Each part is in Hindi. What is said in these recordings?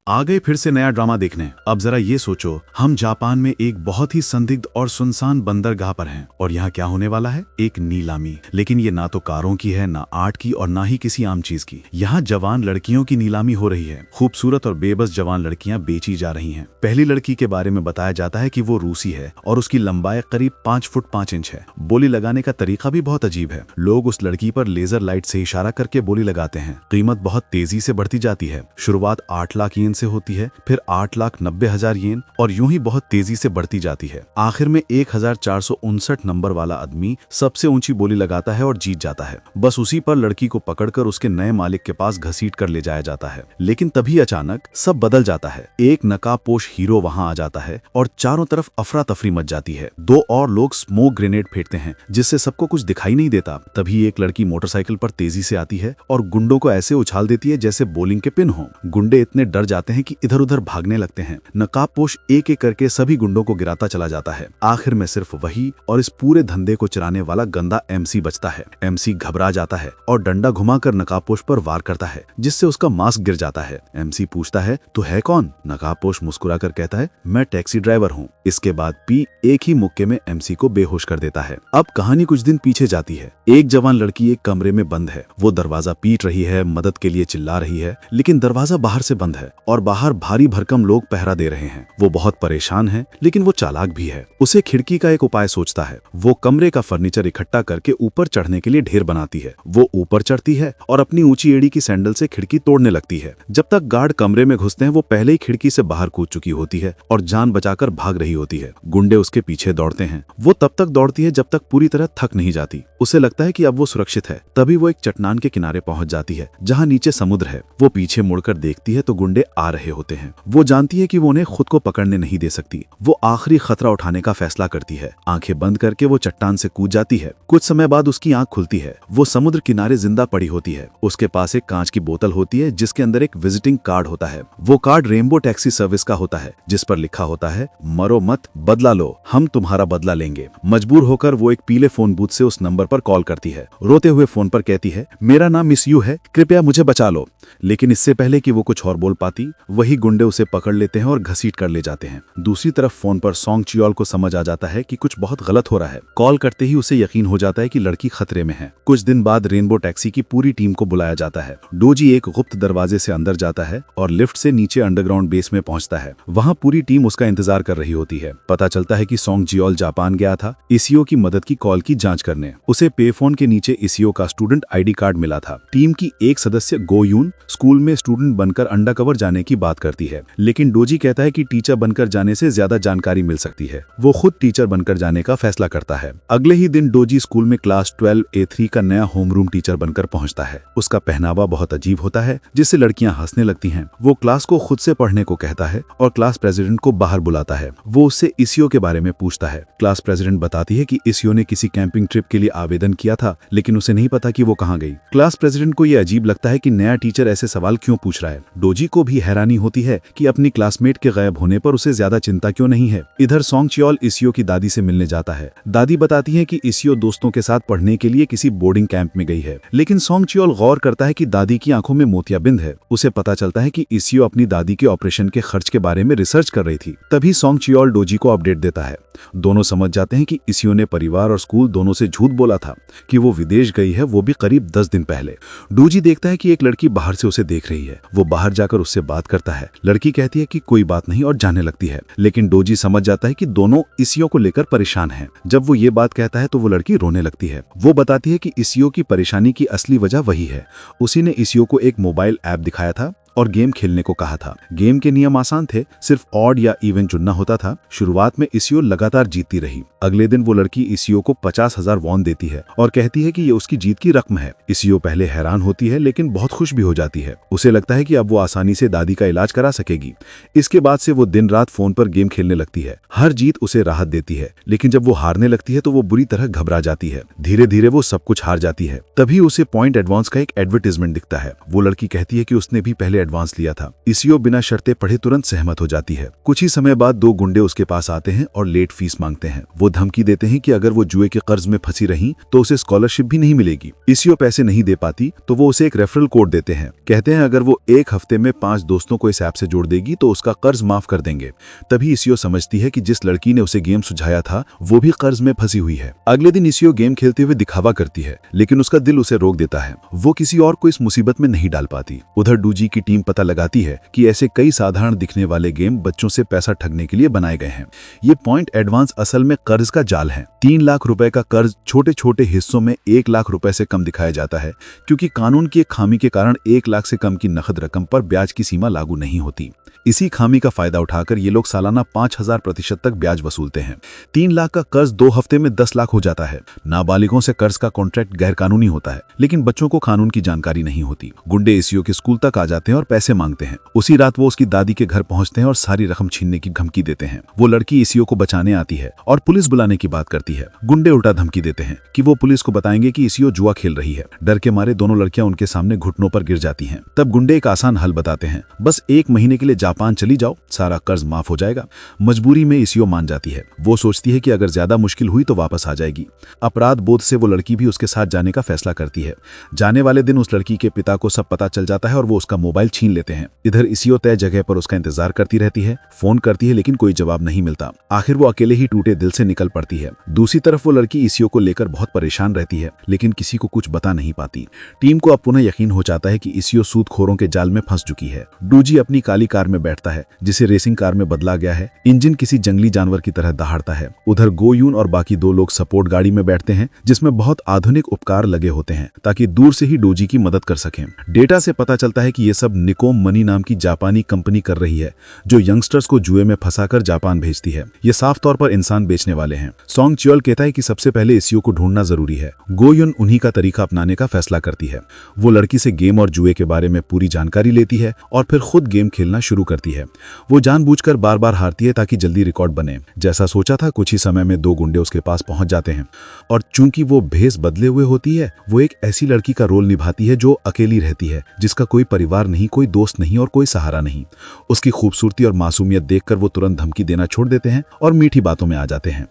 आ गए फिर से नया ड्रामा देखने। अब जरा ये सोचो, हम जापान में एक बहुत ही संदिग्ध और सुनसान बंदरगाह पर हैं और यहाँ क्या होने वाला है, एक नीलामी। लेकिन ये ना तो कारों की है, ना आर्ट की और ना ही किसी आम चीज की। यहाँ जवान लड़कियों की नीलामी हो रही है। खूबसूरत और बेबस जवान लड़कियां बेची जा रही हैं। पहली लड़की के बारे में बताया जाता है कि वो रूसी है और उसकी लंबाई करीब 5 फुट 5 इंच है। बोली लगाने का तरीका भी बहुत अजीब है। लोग उस लड़की पर लेजर लाइट से इशारा करके बोली लगाते हैं। कीमत बहुत तेजी से बढ़ती जाती है। शुरुआत 8 लाख येन से होती है, फिर 8,90,000 येन और यूं ही बहुत तेजी से बढ़ती जाती है। आखिर में 1459 नंबर वाला आदमी सबसे ऊंची बोली लगाता है और जीत जाता है। बस उसी पर लड़की को पकड़कर उसके नए मालिक के पास घसीट कर ले जाया जाता है। लेकिन तभी अचानक सब बदल जाता है। एक नकाबपोश हीरो वहां आ जाता है और चारों तरफ अफरा तफरी मच जाती है। 2 और लोग स्मोक ग्रेनेड फेंकते हैं जिससे सबको कुछ दिखाई नहीं देता। तभी एक लड़की मोटरसाइकिल पर तेजी से आती है और गुंडों को ऐसे उछाल देती है जैसे बॉलिंग के पिन हो। गुंडे इतने डर जाते हैं कि इधर उधर भागने लगते हैं। नकाबपोश एक एक करके सभी गुंडों को गिराता चला जाता है। आखिर में सिर्फ वही और इस पूरे धंधे को चलाने वाला गंदा एमसी बचता है। एमसी घबरा जाता है और डंडा घुमाकर नकाबपोश पर वार करता है जिससे उसका मास्क गिर जाता है। एमसी पूछता है, तू है कौन? नकाबपोश मुस्कुराकर कहता है, मैं टैक्सी ड्राइवर हूँ। इसके बाद पी एक ही मुक्के में एमसी को बेहोश कर देता है। अब कहानी कुछ दिन पीछे जाती है। एक जवान लड़की एक कमरे में बंद है। वो दरवाजा पीट रही है, मदद के लिए चिल्ला रही है, लेकिन दरवाजा बाहर से बंद है और बाहर भारी भरकम लोग पहरा दे रहे हैं। वो बहुत परेशान है, लेकिन वो चालाक भी है। उसे खिड़की का एक उपाय सोचता है। वो कमरे का फर्नीचर इकट्ठा करके ऊपर चढ़ने के लिए ढेर बनाती है। वो ऊपर चढ़ती है और अपनी ऊंची एड़ी की सैंडल से खिड़की तोड़ने लगती है। जब तक गार्ड कमरे में घुसते हैं वो पहले ही खिड़की से बाहर कूद चुकी होती है और जान बचाकर भाग रही होती है। गुंडे उसके पीछे दौड़ते हैं। वो तब तक दौड़ती है जब तक पूरी तरह थक नहीं जाती। उसे लगता है कि अब वो सुरक्षित है। तभी वो एक चट्टान के किनारे पहुंच जाती है जहां नीचे समुद्र है। वो पीछे मुड़कर देखती है तो गुंडे आ रहे होते हैं। वो जानती है कि वो उन्हें खुद को पकड़ने नहीं दे सकती। वो आखिरी खतरा उठाने का फैसला करती है। आंखें बंद करके वो चट्टान से कूद जाती है। कुछ समय बाद उसकी आंख खुलती है। वो समुद्र किनारे जिंदा पड़ी होती है। उसके पास एक कांच की बोतल होती है जिसके अंदर एक विजिटिंग कार्ड होता है। वो कार्ड रेनबो टैक्सी सर्विस का होता है जिस पर लिखा होता है, मरो मत, बदला लो, हम तुम्हारा बदला लेंगे। मजबूर होकर वो एक पीले फोन बूथ से उस नंबर पर कॉल करती है। रोते हुए फोन पर कहती है, मेरा नाम मिस यू है, कृपया मुझे बचा लो। लेकिन इससे पहले कि वो कुछ और बोल पाती, वही गुंडे उसे पकड़ लेते हैं और घसीट कर ले जाते हैं। दूसरी तरफ फोन पर सोंग चियोल को समझ आ जाता है कि कुछ बहुत गलत हो रहा है। कॉल करते ही उसे यकीन हो जाता है कि लड़की खतरे में है। कुछ दिन बाद रेनबो टैक्सी की पूरी टीम को बुलाया जाता है। डोजी एक गुप्त दरवाजे से अंदर जाता है और लिफ्ट से नीचे अंडरग्राउंड बेस में पहुंचता है। वहां पूरी टीम उसका इंतजार कर रही होती है। पता चलता है कि सोंग जियोल जापान गया था इसियो की मदद की कॉल की जांच करने। उसे पेफोन के नीचे इसियो का स्टूडेंट आईडी कार्ड मिला था। टीम की एक सदस्य गो यून स्कूल में स्टूडेंट बनकर अंडरकवर जाने की बात करती है, लेकिन डोजी कहता है कि टीचर बनकर जाने से ज्यादा जानकारी मिल सकती है। वो खुद टीचर बनकर जाने का फैसला करता है। अगले ही दिन डोजी स्कूल में क्लास 12A3 का नया होमरूम टीचर बनकर पहुंचता है। उसका पहनावा बहुत अजीब होता है जिससे लड़कियां हंसने लगती हैं। वो क्लास को खुद से पढ़ने को कहता है और क्लास प्रेसिडेंट को बाहर बुलाता है। वो उससे इसियो के बारे में पूछता है। क्लास प्रेसिडेंट बताती है कि इसियो ने किसी कैंपिंग ट्रिप के लिए आवेदन किया था, लेकिन उसे नहीं पता कि वो कहाँ गई। क्लास प्रेसिडेंट को ये अजीब लगता है कि नया टीचर ऐसे सवाल क्यों पूछ रहा है। डोजी को भी हैरानी होती है कि अपनी क्लासमेट के गायब होने पर उसे ज्यादा चिंता क्यों नहीं है। इधर सोंग चियोल इसियो की दादी से मिलने जाता है। दादी बताती है कि इसियो दोस्तों के साथ पढ़ने के लिए किसी बोर्डिंग कैंप में गई है, लेकिन सोंग चियोल गौर करता है कि दादी की आंखों में मोतियाबिंद है। उसे पता चलता है कि इसियो अपनी दादी के ऑपरेशन के खर्च के बारे में रिसर्च कर रही थी। तभी सोंग चियोल डोजी को अपडेट देता है। दोनों समझ जाते हैं कि इसियो ने परिवार और स्कूल दोनों से झूठ बोला था कि वो विदेश गई है, वो भी करीब 10 दिन पहले। डोजी देखता है कि एक लड़की बाहर से उसे देख रही है। वो बाहर जाकर उससे बात करता है। लड़की कहती है कि कोई बात नहीं और जाने लगती है, लेकिन डोजी समझ जाता है कि दोनों इसियो को लेकर परेशान हैं। जब वो ये बात कहता है तो वो लड़की रोने लगती है। वो बताती है कि इसियो की परेशानी की असली वजह वही है। उसी ने इसियो को एक मोबाइल ऐप दिखाया था और गेम खेलने को कहा था। गेम के नियम आसान थे, सिर्फ ऑड या इवन चुनना होता था। शुरुआत में इसियो लगातार जीतती रही। अगले दिन वो लड़की इसियो को 50,000 वॉन देती है और कहती है कि ये उसकी जीत की रकम है। इसियो पहले हैरान होती है लेकिन बहुत खुश भी हो जाती है। उसे लगता है कि अब वो आसानी से दादी का इलाज करा सकेगी। इसके बाद से वो दिन रात फोन पर गेम खेलने लगती है। हर जीत उसे राहत देती है, लेकिन जब वो हारने लगती है तो वो बुरी तरह घबरा जाती है। धीरे धीरे वो सब कुछ हार जाती है। तभी उसे पॉइंट एडवांस का एक एडवर्टीजमेंट दिखता है। वो लड़की कहती है कि उसने भी पहले एडवांस लिया था। इसियो बिना शर्तें पढ़े तुरंत सहमत हो जाती है। कुछ ही समय बाद 2 गुंडे उसके पास आते हैं और लेट फीस मांगते हैं। वो धमकी देते हैं कि अगर वो जुए के कर्ज में फंसी रही तो उसे स्कॉलरशिप भी नहीं मिलेगी। इसियो पैसे नहीं दे पाती तो वो उसे एक रेफरल कोड देते हैं। कहते हैं अगर वो 1 हफ्ते में 5 दोस्तों को इस ऐप से जोड़ देगी तो उसका कर्ज माफ कर देंगे। तभी इसियो समझती है कि जिस लड़की ने उसे गेम सुझाया था वो भी कर्ज में फंसी हुई है। अगले दिन इसियो गेम खेलते हुए दिखावा करती है, लेकिन उसका दिल उसे रोक देता है। वो किसी और को इस मुसीबत में नहीं डाल पाती। उधर डूजी की टीम पता लगाती है कि ऐसे कई साधारण दिखने वाले गेम बच्चों से पैसा ठगने के लिए बनाए गए हैं। ये पॉइंट एडवांस असल में कर्ज का जाल है। 3 लाख रुपए का कर्ज छोटे छोटे हिस्सों में 1 लाख रुपए से कम दिखाया जाता है, क्योंकि कानून की एक खामी के कारण 1 लाख से कम की नकद रकम पर ब्याज की सीमा लागू नहीं होती। इसी खामी का फायदा उठाकर ये लोग सालाना 5000% तक ब्याज वसूलते हैं। 3 लाख का कर्ज 2 हफ्ते में 10 लाख हो जाता है। नाबालिगों से कर्ज का कॉन्ट्रैक्ट गैरकानूनी होता है, लेकिन बच्चों को कानून की जानकारी नहीं होती। गुंडे इसियो के स्कूल तक आ जाते हैं और पैसे मांगते हैं। उसी रात वो उसकी दादी के घर पहुंचते हैं और सारी रकम छीनने की धमकी देते हैं। वो लड़की इसियो को बचाने आती है और पुलिस बुलाने की बात करती है। गुंडे उल्टा धमकी देते हैं कि वो पुलिस को बताएंगे कि इसियो जुआ खेल रही है। डर के मारे दोनों लड़कियां उनके सामने घुटनों पर गिर जाती हैं। तब गुंडे एक आसान हल बताते हैं, बस 1 महीने के लिए जापान चली जाओ, सारा कर्ज माफ हो जाएगा। मजबूरी में इसियो मान जाती है। वो सोचती है कि अगर ज्यादा मुश्किल हुई तो वापस आ जाएगी। अपराध बोध से वो लड़की भी उसके साथ जाने का फैसला करती है। जाने वाले दिन उस लड़की के पिता को सब पता चल जाता है और वो उसका मोबाइल छीन लेते हैं। इधर इसियो तय जगह पर उसका इंतजार करती रहती है, फोन करती है, लेकिन कोई जवाब नहीं मिलता। आखिर वो अकेले ही टूटे दिल से निकल पड़ती है। दूसरी तरफ वो लड़की इसियो को लेकर बहुत परेशान रहती है, लेकिन किसी को कुछ बता नहीं पाती। टीम को अब पुनः यकीन हो जाता है कि इसियो सूदखोरों के जाल में फंस चुकी है। डूजी अपनी काली कार में बैठता है, जिसे रेसिंग कार में बदला गया है। इंजन किसी जंगली जानवर की तरह दहाड़ता है। उधर गोयून और बाकी 2 लोग सपोर्ट गाड़ी में बैठते हैं, जिसमें बहुत आधुनिक उपकार लगे होते हैं ताकि दूर से ही डोजी की मदद कर सकें। डेटा से पता चलता है कि ये सब निकोम मनी नाम की जापानी कंपनी कर रही है, जो यंगस्टर्स को जुए में फंसाकर जापान भेजती है। ये साफ तौर पर इंसान बेचने वाले हैं। सॉन्ग च्योल कहता है कि सबसे पहले इसियो को ढूंढना जरूरी है। गोयुन उन्हीं का तरीका अपनाने का फैसला करती है। वो लड़की से गेम और जुए के बारे में पूरी जानकारी लेती है और फिर खुद गेम खेलना शुरू करती है। वो जानबूझकर बार बार हारती है ताकि जल्दी रिकॉर्ड बने। जैसा सोचा था, कुछ ही समय में 2 गुंडे उसके पास पहुंच जाते हैं और चूंकि वो भेस बदले हुए होती है, वो एक ऐसी लड़की का रोल निभाती है जो अकेली रहती है, जिसका कोई परिवार नहीं, कोई दोस्त नहीं और कोई सहारा नहीं। उसकी खूबसूरती और मासूमियत देखकर वो तुरंत धमकी देना छोड़ देते हैं और मीठी बातों में आ जाते हैं।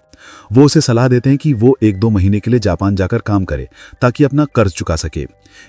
वो उसे सलाह देते हैं कि वो 1-2 महीने के लिए जापान जाकर काम करे ताकि अपना कर्ज चुका सके।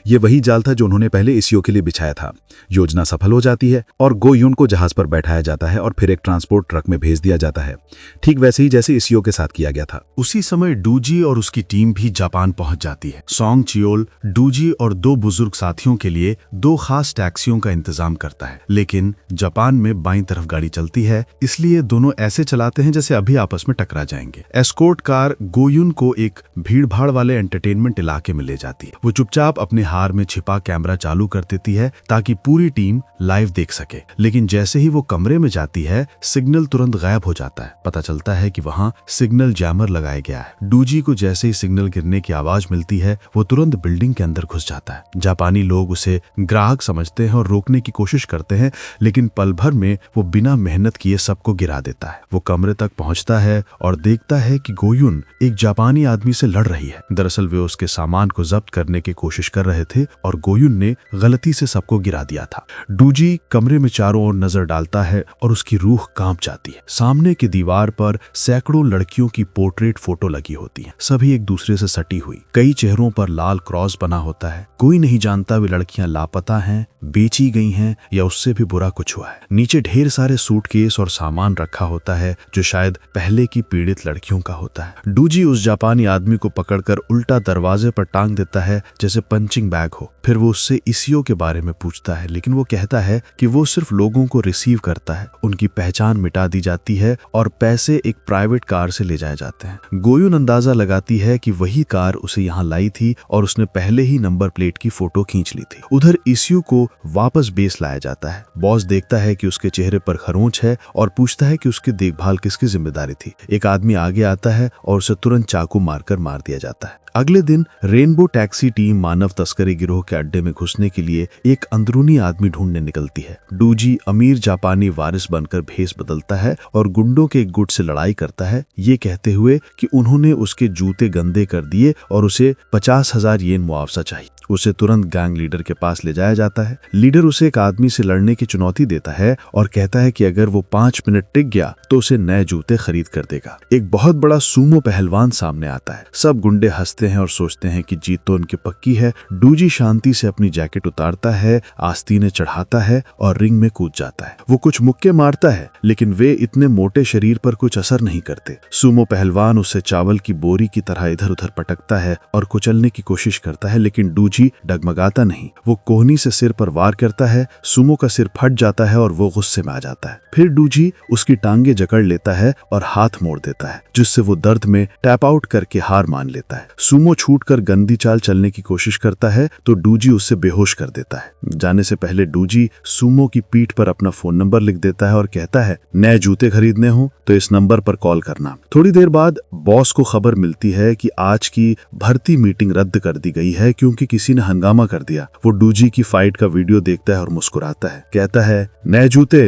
ये वही जाल था जो उन्होंने पहले इसियो के लिए बिछाया था। योजना सफल हो जाती है और गोयुन को जहाज पर बैठाया जाता है और फिर एक ट्रांसपोर्ट ट्रक में भेज दिया जाता है, ठीक वैसे ही जैसे इसियो के साथ किया गया था। उसी समय डूजी और उसकी टीम भी जापान पहुंच जाती है। सॉन्ग चियोल डूजी और 2 बुजुर्ग साथियों के लिए 2 खास टैक्सियों का इंतजाम करता है, लेकिन जापान में बाईं तरफ गाड़ी चलती है, इसलिए दोनों ऐसे चलाते हैं जैसे अभी आपस में टकरा जाएंगे। एस्कॉर्ट कार गोयुन को एक भीड़-भाड़ वाले एंटरटेनमेंट इलाके में ले जाती है। वो चुपचाप अपने हार में छिपा कैमरा चालू कर देती है ताकि पूरी टीम लाइव देख सके, लेकिन जैसे ही वो कमरे में जाती है, सिग्नल तुरंत गायब हो जाता है। पता चलता है कि वहां सिग्नल जैमर लगाया गया है। डूजी को जैसे ही सिग्नल गिरने की आवाज मिलती है, वो तुरंत बिल्डिंग के अंदर घुस जाता है। जापानी लोग उसे ग्राहक समझते हैं और रोकने की कोशिश करते हैं, लेकिन पल भर में वो बिना मेहनत किए सबको गिरा देता है। वो कमरे तक पहुंचता है और देखता है कि गोयुन एक जापानी आदमी से लड़ रही है। दरअसल वे उसके सामान को जब्त करने की कोशिश कर रहे थे और गोयुन ने गलती से सबको गिरा दिया था। डूजी कमरे में चारों ओर नजर डालता है और उसकी रूह कांप जाती है। सामने की दीवार पर सैकड़ों लड़कियों की पोर्ट्रेट फोटो लगी होती है, सभी एक दूसरे से सटी हुई। कई चेहरों पर लाल क्रॉस बना होता है। कोई नहीं जानता वे लड़कियां लापता हैं, बेची गई हैं या उससे भी बुरा कुछ हुआ है। नीचे ढेर सारे सूटकेस और सामान रखा होता है जो शायद पहले की पीड़ित लड़कियों का होता है। डूजी उस जापानी आदमी को पकड़कर उल्टा दरवाजे पर टांग देता है जैसे पंचिंग बैग हो। फिर वो उससे इसियो के बारे में पूछता है, लेकिन वो कहता है कि वो सिर्फ लोगों को रिसीव करता है। उनकी पहचान मिटा दी जाती है और पैसे एक प्राइवेट कार से ले जाए जाते हैं। गोयुन अंदाजा लगाती है कि वही कार उसे यहाँ लाई थी और उसने पहले ही नंबर प्लेट की फोटो खींच ली थी। उधर इसियो को वापस बेस लाया जाता है। बॉस देखता है कि उसके चेहरे पर खरोंच है और पूछता है कि उसकी देखभाल किसकी जिम्मेदारी थी। एक आदमी आगे आता है और उसे तुरंत चाकू मारकर मार दिया जाता है। अगले दिन रेनबो टैक्सी टीम मानव तस्करी गिरोह के अड्डे में घुसने के लिए एक अंदरूनी आदमी ढूंढने निकलती है। डूजी अमीर जापानी वारिस बनकर भेस बदलता है और गुंडों के एक गुट से लड़ाई करता है, ये कहते हुए कि उन्होंने उसके जूते गंदे कर दिए और उसे 50,000 येन मुआवजा चाहिए। उसे तुरंत गैंग लीडर के पास ले जाया जाता है। लीडर उसे एक आदमी से लड़ने की चुनौती देता है और कहता है कि अगर वो 5 मिनट टिक गया तो उसे नए जूते खरीद कर देगा। एक बहुत बड़ा सूमो पहलवान सामने आता है। सब गुंडे हंसते हैं और सोचते हैं कि जीत तो उनकी पक्की है। डूजी शांति से अपनी जैकेट उतारता है, आस्तीनें चढ़ाता है और रिंग में कूद जाता है। वो कुछ मुक्के मारता है लेकिन वे इतने मोटे शरीर पर कुछ असर नहीं करते। सूमो पहलवान उसे चावल की बोरी की तरह इधर उधर पटकता है और कुचलने की कोशिश करता है, लेकिन डूजी डगमगाता नहीं। वो कोहनी से सिर पर वार करता है, सूमो का सिर फट जाता है और वो गुस्से में आ जाता है। फिर डूजी उसकी टांगे जकड़ लेता है और हाथ मोड़ देता है, जिससे वो दर्द में टैप आउट करके हार मान लेता है। सूमो छूटकर गंदी चाल चलने की कोशिश करता है तो डूजी उससे बेहोश कर देता है। जाने से पहले डूजी सूमो की पीठ पर अपना फोन नंबर लिख देता है और कहता है, नए जूते खरीदने हो तो इस नंबर पर कॉल करना। थोड़ी देर बाद बॉस को खबर मिलती है कि आज की भर्ती मीटिंग रद्द कर दी गई है क्योंकि किसी ने हंगामा कर दिया। वो डूजी की फाइट का वीडियो देखता है और मुस्कुराता है, कहता है, नए जूते,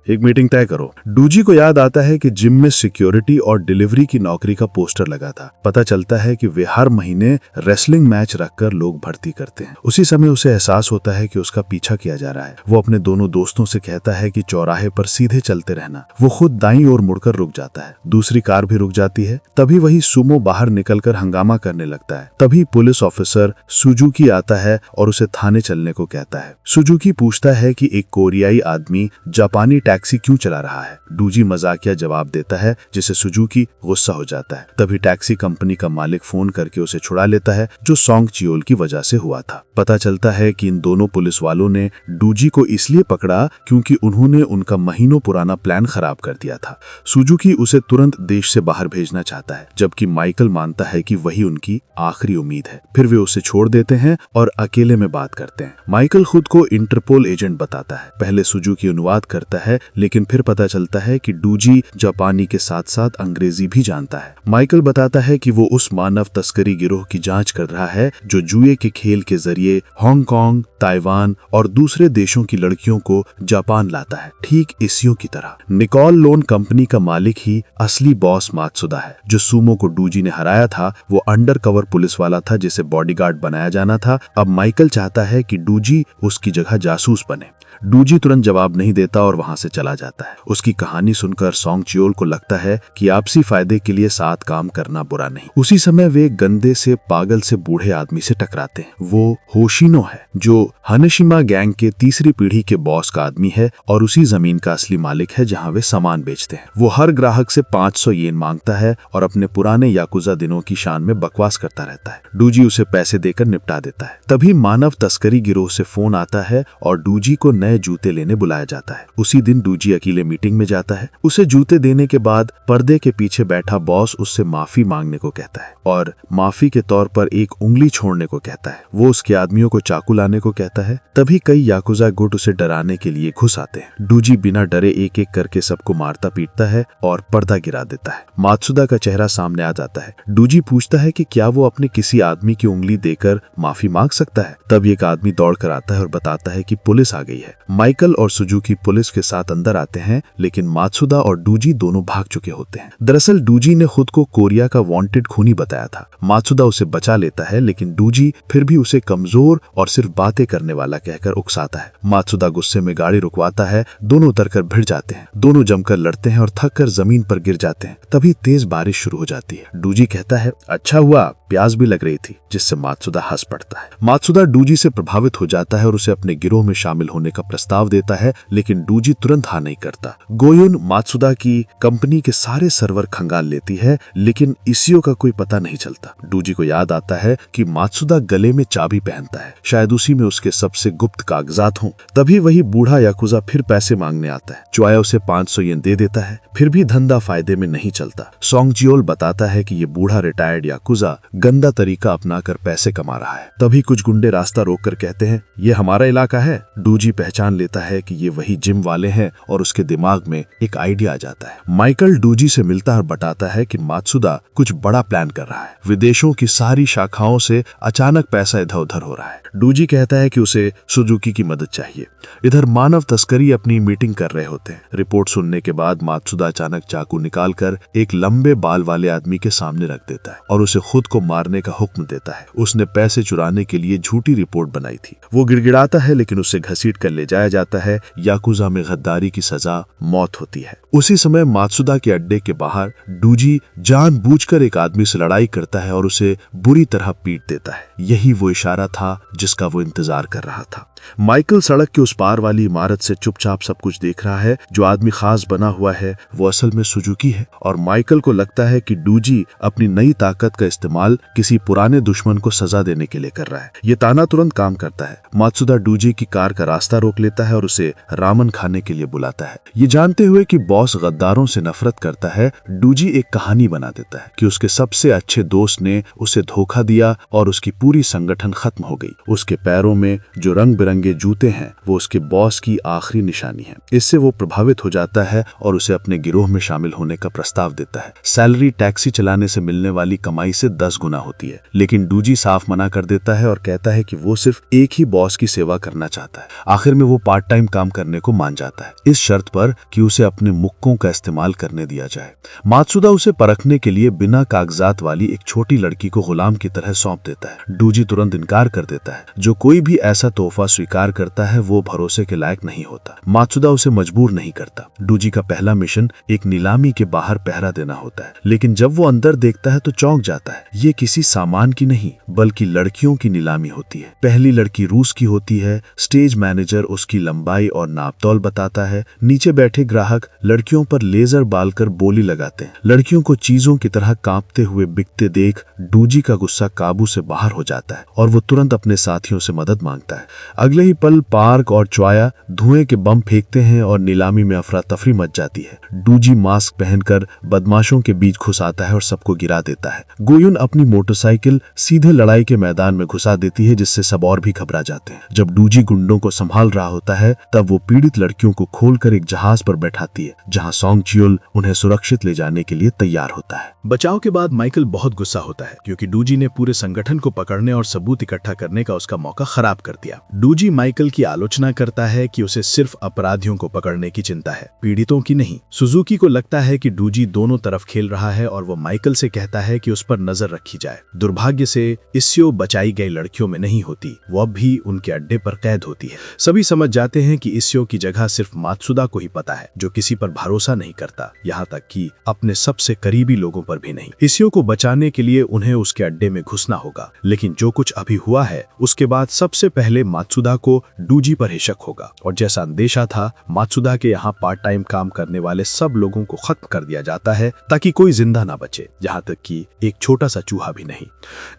एक मीटिंग तय करो। डूजी को याद आता है कि जिम में सिक्योरिटी और डिलीवरी की नौकरी का पोस्टर लगा था। पता चलता है कि वे हर महीने रेसलिंग मैच रखकर लोग भर्ती करते हैं। उसी समय उसे एहसास होता है कि उसका पीछा किया जा रहा है। वो अपने दोनों दोस्तों से कहता है कि चौराहे पर सीधे चलते रहना। वो खुद दाईं ओर मुड़कर रुक जाता है। दूसरी कार भी रुक जाती है। तभी वही सूमो बाहर निकलकर हंगामा करने लगता है। तभी पुलिस ऑफिसर सुजुकी आता है और उसे थाने चलने को कहता है। सुजुकी पूछता है कि एक कोरियाई आदमी जापानी टैक्सी क्यों चला रहा है। डूजी मजाकिया जवाब देता है, जिसे सुजुकी गुस्सा हो जाता है। तभी टैक्सी कंपनी का मालिक फोन करके उसे छुड़ा लेता है, जो सोंग चियोल की वजह से हुआ था। पता चलता है कि इन दोनों पुलिस वालों ने डूजी को इसलिए पकड़ा क्योंकि उन्होंने उनका महीनों पुराना प्लान खराब कर दिया था। सुजुकी उसे तुरंत देश से बाहर भेजना चाहता है, जबकि माइकल मानता है कि वही उनकी आखिरी उम्मीद है। फिर वे उसे छोड़ देते हैं और अकेले में बात करते हैं। माइकल खुद को इंटरपोल एजेंट बताता है। पहले सुजुकी अनुवाद करता है, लेकिन फिर पता चलता है कि डूजी जापानी के साथ साथ अंग्रेजी भी जानता है। माइकल बताता है कि वो उस मानव तस्करी गिरोह की जांच कर रहा है जो जुए के खेल के जरिए हांगकांग, ताइवान और दूसरे देशों की लड़कियों को जापान लाता है, ठीक इसियों की तरह। निकोल लोन कंपनी का मालिक ही असली बॉस मात्सुदा है। जो सूमो को डूजी ने हराया था वो अंडरकवर पुलिस वाला था जिसे बॉडीगार्ड बनाया जाना था। अब माइकल चाहता है कि डूजी उसकी जगह जासूस बने। डूजी तुरंत जवाब नहीं देता और वहां से चला जाता है। उसकी कहानी सुनकर सोंग चियोल को लगता है कि आपसी फायदे के लिए साथ काम करना बुरा नहीं। उसी समय वे गंदे से पागल से बूढ़े आदमी से टकराते हैं। वो होशिनो है, जो हनशिमा गैंग के तीसरी पीढ़ी के बॉस का आदमी है और उसी जमीन का असली मालिक है जहां वे सामान बेचते हैं। वो हर ग्राहक से 500 येन मांगता है और अपने पुराने याकुजा दिनों की शान में बकवास करता रहता है। डूजी उसे पैसे देकर निपटा देता है। तभी मानव तस्करी गिरोह से फोन आता है और डूजी को नए जूते लेने बुलाया जाता है। उसी दिन डूजी अकेले मीटिंग में जाता है। उसे जूते देने के बाद पर्दे के पीछे बैठा बॉस उससे माफी मांगने को कहता है और माफी के तौर पर एक उंगली छोड़ने को कहता है। वो उसके आदमियों को चाकू लाने को कहता है। तभी कई याकुजा गुट उसे डराने के लिए घुस आते हैं। डूजी बिना डरे एक एक करके सबको मारता पीटता है और पर्दा गिरा देता है। मात्सुदा का चेहरा सामने आ जाता है। डूजी पूछता है कि क्या वो अपने किसी आदमी की उंगली देकर माफी मांग सकता है। तब एक आदमी दौड़ कर आता है और बताता है कि पुलिस आ गई है। माइकल और सुजुकी पुलिस के साथ अंदर आते हैं, लेकिन मात्सुदा और डूजी दोनों भाग चुके होते हैं। दरअसल डूजी ने खुद को कोरिया का वांटेड खूनी बताया था। मात्सुदा उसे बचा लेता है, लेकिन डूजी फिर भी उसे कमजोर और सिर्फ बातें करने वाला कहकर उकसाता है। मात्सुदा गुस्से में गाड़ी रुकवाता है। दोनों उतरकर भिड़ जाते हैं। दोनों जमकर लड़ते हैं और थक कर जमीन पर गिर जाते हैं। तभी तेज बारिश शुरू हो जाती है। डूजी कहता है, अच्छा हुआ प्यास भी लग रही थी, जिससे मात्सुदा हंस पड़ता है। मात्सुदा डूजी से प्रभावित हो जाता है और उसे अपने गिरोह में शामिल होने का प्रस्ताव देता है, लेकिन डूजी तुरंत हाँ नहीं करता। गोयुन मात्सुदा की कंपनी के सारे सर्वर खंगाल लेती है, लेकिन इसियो का कोई पता नहीं चलता। डूजी को याद आता है कि मात्सुदा गले में चाबी पहनता है, शायद उसी में उसके सबसे गुप्त कागजात हों। तभी वही बूढ़ा याकुजा फिर पैसे मांगने आता है। चोया उसे 500 येन दे देता है, फिर भी धंधा फायदे में नहीं चलता। सोंग जियोल बताता है कि ये बूढ़ा रिटायर्ड याकुजा गंदा तरीका अपनाकर पैसे कमा रहा है। तभी कुछ गुंडे रास्ता रोककर कहते हैं, ये हमारा इलाका है। डूजी पहचान पहचान लेता है कि ये वही जिम वाले हैं और उसके दिमाग में एक आइडिया आ जाता है। माइकल डूजी से मिलता और बताता है कि मात्सुदा कुछ बड़ा प्लान कर रहा है। विदेशों की सारी शाखाओं से अचानक पैसा इधर उधर हो रहा है। डूजी कहता है कि उसे सुजुकी की मदद चाहिए। इधर मानव तस्करी अपनी मीटिंग कर रहे होते हैं। रिपोर्ट सुनने के बाद मात्सुदा अचानक चाकू निकालकर एक लंबे बाल वाले आदमी के सामने रख देता है और उसे खुद को मारने का हुक्म देता है। उसने पैसे चुराने के लिए झूठी रिपोर्ट बनाई थी। वो गिड़गिड़ाता है लेकिन उसे घसीट कर ले जाया जाता है। याकुजा में गद्दारी की सजा मौत होती है। उसी समय मात्सुदा के अड्डे के बाहर डूजी जानबूझकर एक आदमी से लड़ाई करता है और उसे बुरी तरह पीट देता है। यही वो इशारा था जिसका वो इंतजार कर रहा था। माइकल सड़क के उस पार वाली इमारत से चुपचाप सब कुछ देख रहा है। जो आदमी खास बना हुआ है वो असल में सुजुकी है और माइकल को लगता है कि डूजी अपनी नई ताकत का इस्तेमाल किसी पुराने दुश्मन को सजा देने के लिए कर रहा है। ये ताना तुरंत काम करता है। मात्सुदा डूजी की कार का रास्ता रोक लेता है और उसे रामन खाने के लिए बुलाता है। ये जानते हुए कि बॉस गद्दारों से नफरत करता है, डूजी एक कहानी बना देता है कि उसके सबसे अच्छे दोस्त ने उसे धोखा दिया और उसकी पूरी संगठन खत्म हो गई। उसके पैरों में जो रंग बिरंगे जूते हैं वो उसके बॉस की आखिरी निशानी है। इससे वो प्रभावित हो जाता है और उसे अपने गिरोह में शामिल होने का प्रस्ताव देता है। सैलरी टैक्सी चलाने से मिलने वाली कमाई से 10 गुना होती है, लेकिन डूजी साफ मना कर देता है और कहता है कि वो सिर्फ एक ही बॉस की सेवा करना चाहता है। आखिर में वो पार्ट टाइम काम करने को मान जाता है, इस शर्त पर कि उसे अपने मुक्कों का इस्तेमाल करने दिया जाए। मात्सुदा उसे परखने के लिए बिना कागजात वाली एक छोटी लड़की को गुलाम की तरह सौंप देता है। डूजी तुरंत इनकार कर देता है। जो कोई भी ऐसा तोहफा स्वीकार करता है वो भरोसे के लायक नहीं होता। मात्सुदा उसे मजबूर नहीं करता। डूजी का पहला मिशन एक नीलामी के बाहर पहरा देना होता है, लेकिन जब वो अंदर देखता है तो चौंक जाता है। ये किसी सामान की नहीं बल्कि लड़कियों की नीलामी होती है। पहली लड़की रूस की होती है। स्टेज मैनेजर उसकी लंबाई और नापतौल बताता है। नीचे बैठे ग्राहक लड़कियों पर लेजर बालकर बोली लगाते हैं। लड़कियों को चीजों की तरह कांपते हुए बिकते देख डूजी का गुस्सा काबू से बाहर हो जाता है और वो तुरंत अपने साथियों से मदद मांगता है। अगले ही पल पार्क और च्वाया धुएं के बम फेंकते हैं और नीलामी में अफरा तफरी मच जाती है। डूजी मास्क पहनकर बदमाशों के बीच घुस आता है और सबको गिरा देता है। गोयुन अपनी मोटरसाइकिल सीधे लड़ाई के मैदान में घुसा देती है, जिससे सब और भी घबरा जाते हैं। जब डूजी गुंडों को संभाल रहा होता है तब वो पीड़ित लड़कियों को खोलकर एक जहाज पर बैठाती है, जहां सोंग चियोल उन्हें सुरक्षित ले जाने के लिए तैयार होता है। बचाव के बाद माइकल बहुत गुस्सा होता है क्योंकि डूजी ने पूरे संगठन को पकड़ने और सबूत इकट्ठा करने का उसका मौका खराब कर दिया। डूजी माइकल की आलोचना करता है कि उसे सिर्फ अपराधियों को पकड़ने की चिंता है, पीड़ितों की नहीं। सुजुकी को लगता है कि डूजी दोनों तरफ खेल रहा है और वो माइकल से कहता है कि उस पर नजर रखी जाए। दुर्भाग्य से इस्यो बचाई गई लड़कियों में नहीं होती, वो अब भी उनके अड्डे पर कैद होती है। सभी समझ जाते हैं कि इस्यो की जगह सिर्फ मात्सुदा को ही पता है, जो किसी पर भरोसा नहीं करता, यहाँ तक कि अपने सबसे करीबी लोगों पर भी नहीं। इस्यो को बचाने के लिए उन्हें उसके अड्डे में घुसना होगा, लेकिन जो कुछ अभी हुआ है उसके बाद सबसे पहले मात्सुदा को डूजी पर ही शक होगा। और जैसा अंदेशा था, मात्सुदा के यहाँ पार्ट टाइम काम करने वाले सब लोगों को खत्म कर दिया जाता है ताकि कोई जिंदा ना बचे, यहाँ तक कि एक छोटा सा चूहा भी नहीं।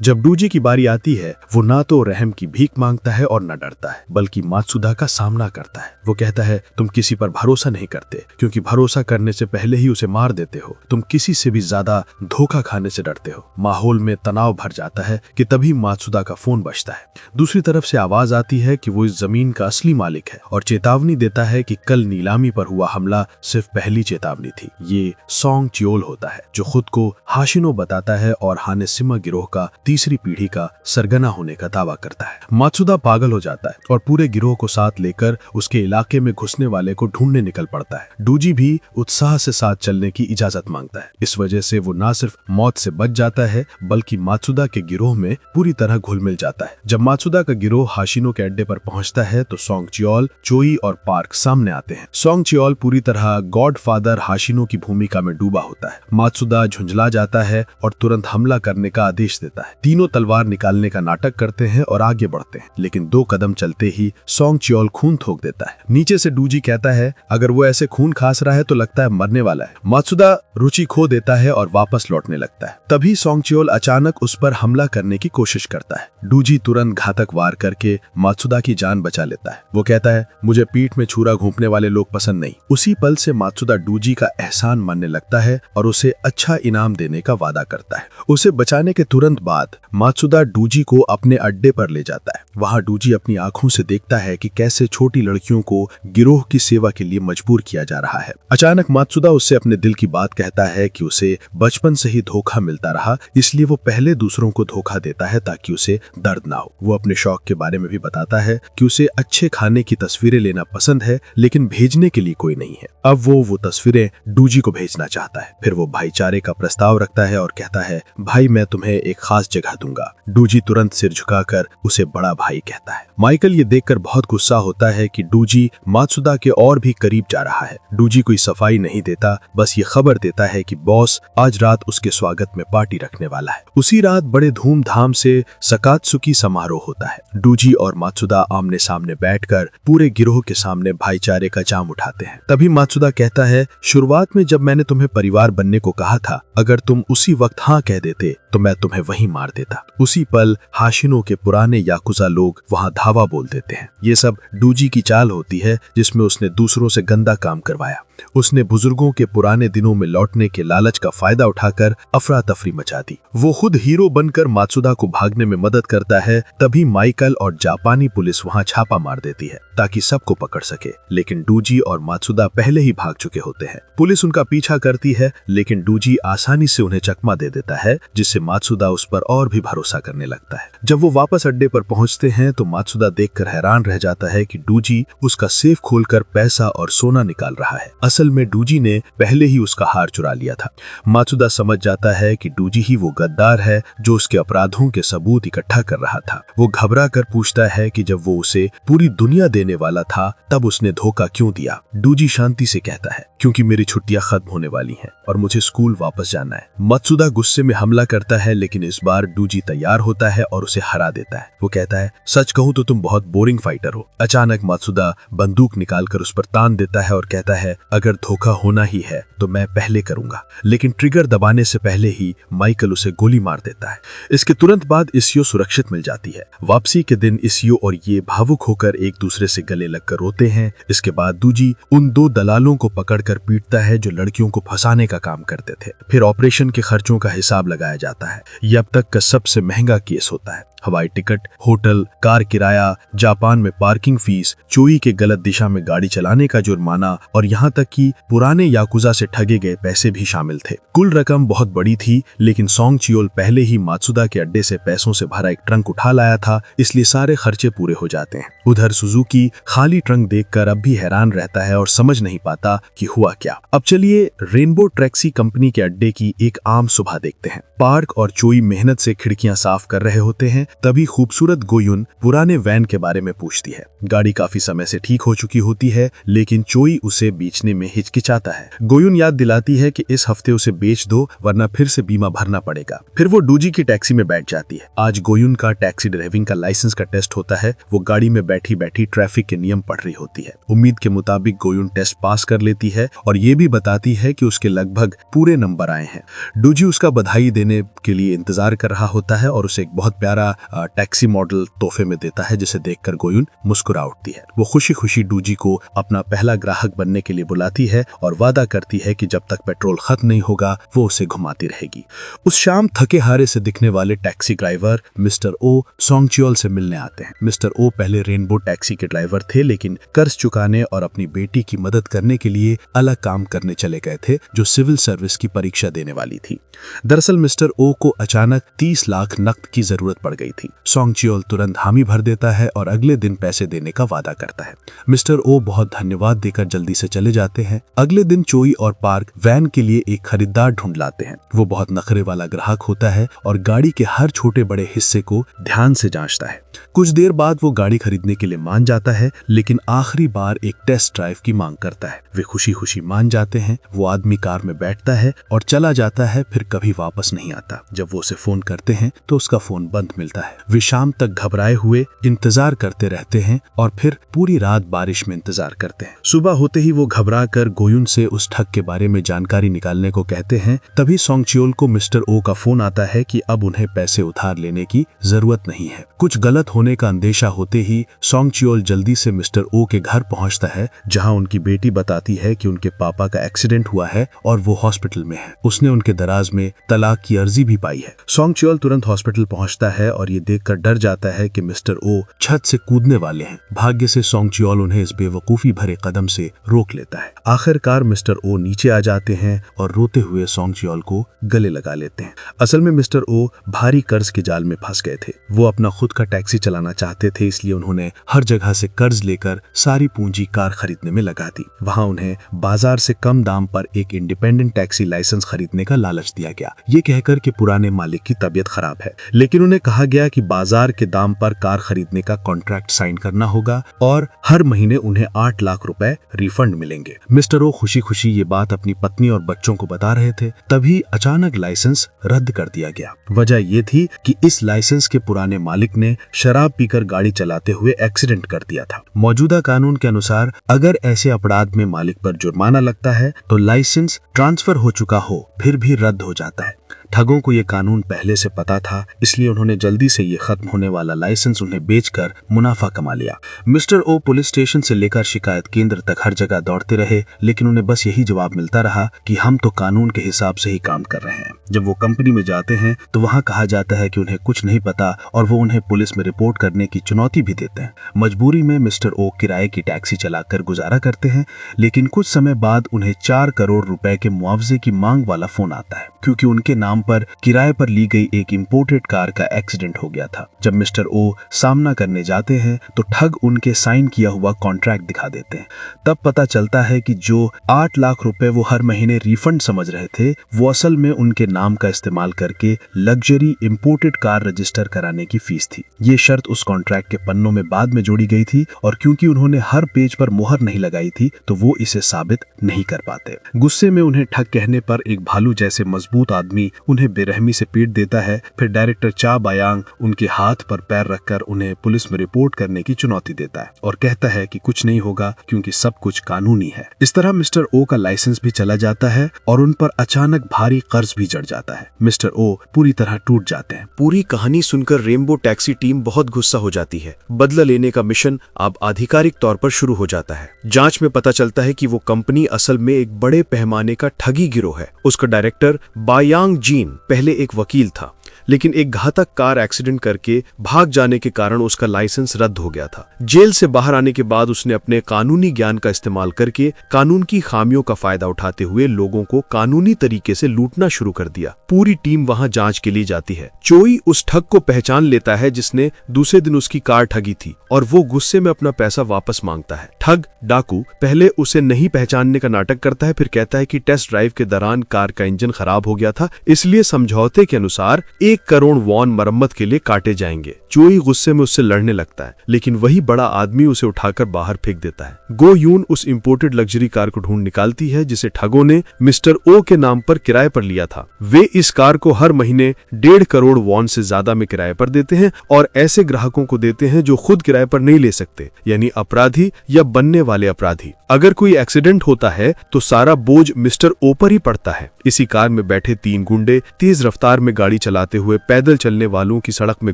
जब डूजी की बारी आती है, वो ना तो रहम की भीख मांगता है और न डरता है, बल्कि मात्सुदा का सामना करता है। वो कहता है, तुम किसी पर भरोसा नहीं करते क्योंकि भरोसा करने से पहले ही उसे मार देते हो। तुम किसी से भी ज्यादा धोखा खाने से डरते हो। माहौल में तनाव भर जाता है कि तभी मात्सुदा का फोन बजता है। दूसरी तरफ से आवाज आती है कि वो इस जमीन का असली मालिक है और चेतावनी देता है कि कल नीलामी पर हुआ हमला सिर्फ पहली चेतावनी थी। ये सोंग चियोल होता है जो खुद को हाशिनो बताता है और हानेसिमा गिरोह का तीसरी पीढ़ी का सरगना होने का दावा करता है। मात्सुदा पागल हो जाता है और पूरे गिरोह को साथ लेकर उसके इलाके में घुसने वाले को ढूंढने निकल पड़ता है। डूजी भी उत्साह से साथ चलने की इजाजत मांगता है। इस वजह से वो न सिर्फ मौत से बच जाता है बल्कि मात्सुदा के गिरोह में पूरी तरह घुल मिल जाता है। जब मात्सुदा का गिरोह हाशिनो के अड्डे पर पहुंचता है तो सोंग चियोल, चोई और पार्क सामने आते हैं। सोंग चियोल पूरी तरह गॉडफादर हाशिनो की भूमिका में डूबा होता है। मात्सुदा झुंझला जाता है और तुरंत हमला करने का आदेश देता है। तीनों तलवार निकालने का नाटक करते हैं और आगे बढ़ते हैं, लेकिन 2 कदम चलते ही सोंग चियोल खून थोक देता है। नीचे से डूजी कहता है, अगर वो ऐसे खून खास रहा है तो लगता है मरने वाला है। मात्सुदा रुचि खो देता है और वापस लौटने लगता है। तभी सोंग चियोल अचानक उस पर हमला करने की कोशिश करता है। डूजी तुरंत घातक वार करके मात्सुदा की जान बचा लेता है। वो कहता है, मुझे पीठ में छुरा घोंपने वाले लोग पसंद नहीं। उसी पल से मात्सुदा डूजी का एहसान मानने लगता है और उसे अच्छा इनाम देने का वादा करता है। उसे बचाने के तुरंत बाद मात्सुदा डूजी को अपने अड्डे पर ले जाता है। वहां डूजी अपनी आंखों से देखता है कि कैसे छोटी लड़कियों को गिरोह की सेवा के लिए मजबूर किया जा रहा है। अचानक मात्सुदा उससे अपने दिल की बात कहता है कि उसे बचपन से ही धोखा मिलता रहा, इसलिए वो पहले दूसरों को धोखा देता है ताकि उसे दर्द ना हो। वो अपने शौक के बारे में भी बताता है कि उसे अच्छे खाने की तस्वीरें लेना पसंद है, लेकिन भेजने के लिए कोई नहीं है। अब वो तस्वीरें डूजी को भेजना चाहता है। फिर वो भाईचारे का प्रस्ताव रखता है और कहता है, भाई मैं तुम्हें एक खास जगह दूंगा। डूजी तुरंत सिर झुकाकर उसे बड़ा भाई कहता है। माइकल ये देखकर बहुत गुस्सा होता है कि डूजी मात्सुदा के और भी करीब जा रहा है। डूजी कोई सफाई नहीं देता, बस ये खबर देता है कि बॉस आज रात उसके स्वागत में पार्टी रखने वाला है। उसी रात बड़े धूमधाम से सकात्सुकी समारोह होता है। डूजी और मात्सुदा आमने सामने बैठकर पूरे गिरोह के सामने भाईचारे का जाम उठाते हैं। तभी मात्सुदा कहता है, शुरुआत में जब मैंने तुम्हें परिवार बनने को कहा था, अगर तुम उसी वक्त हाँ कह देते तो मैं तुम्हें वहीं मार देता। उसी पल हाशिनो के पुराने याकुजा लोग वहां धावा बोल देते हैं। ये सब डूजी की चाल होती है जिसमें उसने दूसरों से गंदा काम करवाया। उसने बुजुर्गों के पुराने दिनों में लौटने के लालच का फायदा उठाकर अफरा तफरी मचा दी। वो खुद हीरो बनकर मात्सुदा को भागने में मदद करता है। तभी माइकल और जापानी पुलिस वहां छापा मार देती है ताकि सबको पकड़ सके, लेकिन डूजी और मात्सुदा पहले ही भाग चुके होते हैं। पुलिस उनका पीछा करती है, लेकिन डूजी आसानी से उन्हें चकमा दे देता है, जिससे मात्सुदा उस पर और भी भरोसा करने लगता है। जब वो वापस अड्डे पर पहुंचते हैं तो मात्सुदा देखकर हैरान रह जाता है कि डूजी उसका सेफ खोलकर पैसा और सोना निकाल रहा है। असल में डूजी ने पहले ही उसका हार चुरा लिया था। मात्सुदा समझ जाता है कि डूजी ही वो गद्दार है जो उसके अपराधों के सबूत इकट्ठा कर रहा था। वो घबरा कर पूछता है कि जब वो उसे पूरी दुनिया देने वाला था तब उसने धोखा क्यों दिया। डूजी शांति से कहता है, क्योंकि मेरी छुट्टियां खत्म होने वाली हैं और मुझे स्कूल वापस जाना है। मात्सुदा गुस्से में हमला करता है, लेकिन इस बार डूजी तैयार होता है और उसे हरा देता है। वो कहता है, सच कहूं तो तुम बहुत बोरिंग फाइटर हो। अचानक मात्सुदा बंदूक निकालकर उस पर तान देता है और कहता है, अगर धोखा होना ही है तो मैं पहले करूंगा। लेकिन ट्रिगर दबाने से पहले ही माइकल उसे गोली मार देता है। इसके तुरंत बाद इसियो सुरक्षित मिल जाती है। वापसी के दिन इसियो और ये भावुक होकर एक दूसरे से गले लगकर रोते हैं। इसके बाद डूजी उन दो दलालों को पकड़कर पीटता है जो लड़कियों को फंसाने का काम करते थे। फिर ऑपरेशन के खर्चों का हिसाब लगाया जाता है। यह अब तक का सबसे महंगा केस होता है। हवाई टिकट, होटल, कार किराया, जापान में पार्किंग फीस, चोई के गलत दिशा में गाड़ी चलाने का जुर्माना और यहाँ तक कि पुराने याकुजा से ठगे गए पैसे भी शामिल थे। कुल रकम बहुत बड़ी थी, लेकिन सोंग चियोल पहले ही मात्सुदा के अड्डे से पैसों से भरा एक ट्रंक उठा लाया था, इसलिए सारे खर्चे पूरे हो जाते हैं। उधर सुजुकी खाली ट्रंक देखकर अब भी हैरान रहता है और समझ नहीं पाता कि हुआ क्या। अब चलिए रेनबो टैक्सी कंपनी के अड्डे की एक आम सुबह देखते हैं। पार्क और चोई मेहनत से खिड़कियां साफ कर रहे होते हैं। तभी खूबसूरत गोयुन पुराने वैन के बारे में पूछती है। गाड़ी काफी समय से ठीक हो चुकी होती है, लेकिन चोई उसे बेचने में हिचकिचाता है। गोयुन याद दिलाती है कि इस हफ्ते उसे बेच दो वरना फिर से बीमा भरना पड़ेगा। फिर वो डूजी की टैक्सी में बैठ जाती है। आज गोयुन का टैक्सी ड्राइविंग का लाइसेंस का टेस्ट होता है। वो गाड़ी में बैठी बैठी ट्रैफिक के नियम पढ़ रही होती है। उम्मीद के मुताबिक गोयुन टेस्ट पास कर लेती है और ये भी बताती है कि उसके लगभग पूरे नंबर आए हैं। डूजी उसका बधाई देने के लिए इंतजार कर रहा होता है और उसे एक बहुत प्यारा टैक्सी मॉडल तोहफे में देता है, जिसे देखकर गोयुन मुस्कुरा उठती है। वो खुशी खुशी डूजी को अपना पहला ग्राहक बनने के लिए बुलाती है और वादा करती है कि जब तक पेट्रोल खत्म नहीं होगा वो उसे घुमाती रहेगी। उस शाम थके हारे से दिखने वाले टैक्सी ड्राइवर मिस्टर ओ सोंग चियोल से मिलने आते हैं। मिस्टर ओ पहले रेनबो टैक्सी के ड्राइवर थे, लेकिन कर्ज चुकाने और अपनी बेटी की मदद करने के लिए अलग काम करने चले गए थे, जो सिविल सर्विस की परीक्षा देने वाली थी। दरअसल मिस्टर ओ को अचानक 30 लाख नकद की जरूरत पड़ गई थी। सोंग चियोल तुरंत हामी भर देता है और अगले दिन पैसे देने का वादा करता है। मिस्टर ओ बहुत धन्यवाद देकर जल्दी से चले जाते हैं। अगले दिन चोई और पार्क वैन के लिए एक खरीदार ढूंढ लाते हैं। वो बहुत नखरे वाला ग्राहक होता है और गाड़ी के हर छोटे बड़े हिस्से को ध्यान से जांचता है। कुछ देर बाद वो गाड़ी खरीदने के लिए मान जाता है, लेकिन आखिरी बार एक टेस्ट ड्राइव की मांग करता है। वे खुशी खुशी मान जाते हैं। वो आदमी कार में बैठता है और चला जाता है, फिर कभी वापस नहीं आता। जब वो उसे फोन करते हैं तो उसका फोन बंद मिलता है। वे शाम तक घबराए हुए इंतजार करते रहते हैं और फिर पूरी रात बारिश में इंतजार करते हैं। सुबह होते ही वो घबरा कर गोयुन से उस ठग के बारे में जानकारी निकालने को कहते हैं। तभी सोंग चियोल को मिस्टर ओ का फोन आता है कि अब उन्हें पैसे उधार लेने की जरूरत नहीं है। कुछ गलत होने का अंदेशा होते ही सोंग चियोल जल्दी से मिस्टर ओ के घर पहुंचता है, जहां उनकी बेटी बताती है कि उनके पापा का एक्सीडेंट हुआ है और वो हॉस्पिटल में है। उसने उनके दराज में तलाक की अर्जी भी पाई है। सोंग चियोल तुरंत हॉस्पिटल पहुंचता है और ये देखकर डर जाता है कि मिस्टर ओ छत से कूदने वाले हैं। हैं। भाग्य से सोंगचियोल उन्हें इस बेवकूफी भरे कदम से रोक लेता है। आखिरकार मिस्टर ओ नीचे आ जाते हैं और रोते हुए सोंगचियोल को गले लगा लेते हैं। असल में मिस्टर ओ भारी कर्ज के जाल में फंस गए थे। वो अपना खुद का टैक्सी चलाना चाहते थे, इसलिए उन्होंने हर जगह से कर्ज लेकर सारी पूंजी कार खरीदने में लगा दी। वहां उन्हें बाजार से कम दाम पर एक इंडिपेंडेंट टैक्सी लाइसेंस खरीदने का लालच दिया गया, ये कहकर कि पुराने मालिक की तबीयत खराब है। लेकिन उन्हें कहा गया कि बाजार के दाम पर कार खरीदने का कॉन्ट्रैक्ट साइन करना होगा और हर महीने उन्हें 8 लाख रुपए रिफंड मिलेंगे। मिस्टर ओ खुशी खुशी ये बात अपनी पत्नी और बच्चों को बता रहे थे, तभी अचानक लाइसेंस रद्द कर दिया गया। वजह ये थी कि इस लाइसेंस के पुराने मालिक ने शराब पीकर गाड़ी चलाते हुए एक्सीडेंट कर दिया था। मौजूदा कानून के अनुसार अगर ऐसे अपराध में मालिक पर जुर्माना लगता है तो लाइसेंस ट्रांसफर हो चुका हो फिर भी रद्द हो जाता है। ठगों को ये कानून पहले से पता था, इसलिए उन्होंने जल्दी से ये खत्म होने वाला लाइसेंस उन्हें बेचकर मुनाफा कमा लिया। मिस्टर ओ पुलिस स्टेशन से लेकर शिकायत केंद्र तक हर जगह दौड़ते रहे, लेकिन उन्हें बस यही जवाब मिलता रहा कि हम तो कानून के हिसाब से ही काम कर रहे हैं। जब वो कंपनी में जाते हैं तो वहाँ कहा जाता है कि उन्हें कुछ नहीं पता और वो उन्हें पुलिस में रिपोर्ट करने की चुनौती भी देते हैं। मजबूरी में मिस्टर ओ किराए की टैक्सी चलाकर गुजारा करते हैं, लेकिन कुछ समय बाद उन्हें 4 करोड़ रुपए के मुआवजे की मांग वाला फोन आता है, क्योंकि उनके नाम पर किराए पर ली गई एक इंपोर्टेड कार का एक्सीडेंट हो गया था। जब मिस्टर ओ सामना करने जाते हैं तो ठग उनके साइन किया हुआ कॉन्ट्रैक्ट दिखा देते हैं। तब पता चलता है कि जो 8 लाख रुपए वो हर महीने रिफंड समझ रहे थे, वो असल में उनके नाम का इस्तेमाल करके लग्जरी इंपोर्टेड कार रजिस्टर कराने की फीस थी। ये शर्त उस कॉन्ट्रैक्ट के पन्नों में बाद में जोड़ी गई थी और क्योंकि उन्होंने हर पेज पर मोहर नहीं लगाई थी तो वो इसे साबित नहीं कर पाते। गुस्से में उन्हें ठग कहने पर एक भालू जैसे मजबूत आदमी उन्हें बेरहमी से पीट देता है। फिर डायरेक्टर चा बायांग उनके हाथ पर पैर रखकर उन्हें पुलिस में रिपोर्ट करने की चुनौती देता है और कहता है कि कुछ नहीं होगा क्योंकि सब कुछ कानूनी है। इस तरह मिस्टर ओ का लाइसेंस भी चला जाता है और उन पर अचानक भारी कर्ज भी जड़ जाता है। मिस्टर ओ पूरी तरह टूट जाते हैं। पूरी कहानी सुनकर रेनबो टैक्सी टीम बहुत गुस्सा हो जाती है। बदला लेने का मिशन अब आधिकारिक तौर पर शुरू हो जाता है। जांच में पता चलता है कि वो कंपनी असल में एक बड़े पैमाने का ठगी गिरोह है। उसका डायरेक्टर बायांग जीन पहले एक वकील था, लेकिन एक घातक कार एक्सीडेंट करके भाग जाने के कारण उसका लाइसेंस रद्द हो गया था। जेल से बाहर आने के बाद उसने अपने कानूनी ज्ञान का इस्तेमाल करके कानून की खामियों का फायदा उठाते हुए लोगों को कानूनी तरीके से लूटना शुरू कर दिया। पूरी टीम वहां जांच के लिए जाती है। चोई उस ठग को पहचान लेता है जिसने दूसरे दिन उसकी कार ठगी थी और वो गुस्से में अपना पैसा वापस मांगता है। ठग डाकू पहले उसे नहीं पहचानने का नाटक करता है, फिर कहता है कि टेस्ट ड्राइव के दौरान कार का इंजन खराब हो गया था, इसलिए समझौते के अनुसार 1 करोड़ वॉन मरम्मत के लिए काटे जाएंगे। चोई गुस्से में उससे लड़ने लगता है, लेकिन वही बड़ा आदमी उसे उठाकर बाहर फेंक देता है। गो यून उस इंपोर्टेड लग्जरी कार को ढूंढ निकालती है जिसे ठगों ने मिस्टर ओ के नाम पर किराए पर लिया था। वे इस कार को हर महीने 1.5 करोड़ वॉन से ज्यादा में किराए पर देते हैं और ऐसे ग्राहकों को देते हैं जो खुद किराए पर नहीं ले सकते, यानी अपराधी या बनने वाले अपराधी। अगर कोई एक्सीडेंट होता है तो सारा बोझ मिस्टर ओ पर ही पड़ता है। इसी कार में बैठे 3 गुंडे तेज रफ्तार में गाड़ी चलाते हुए पैदल चलने वालों की सड़क में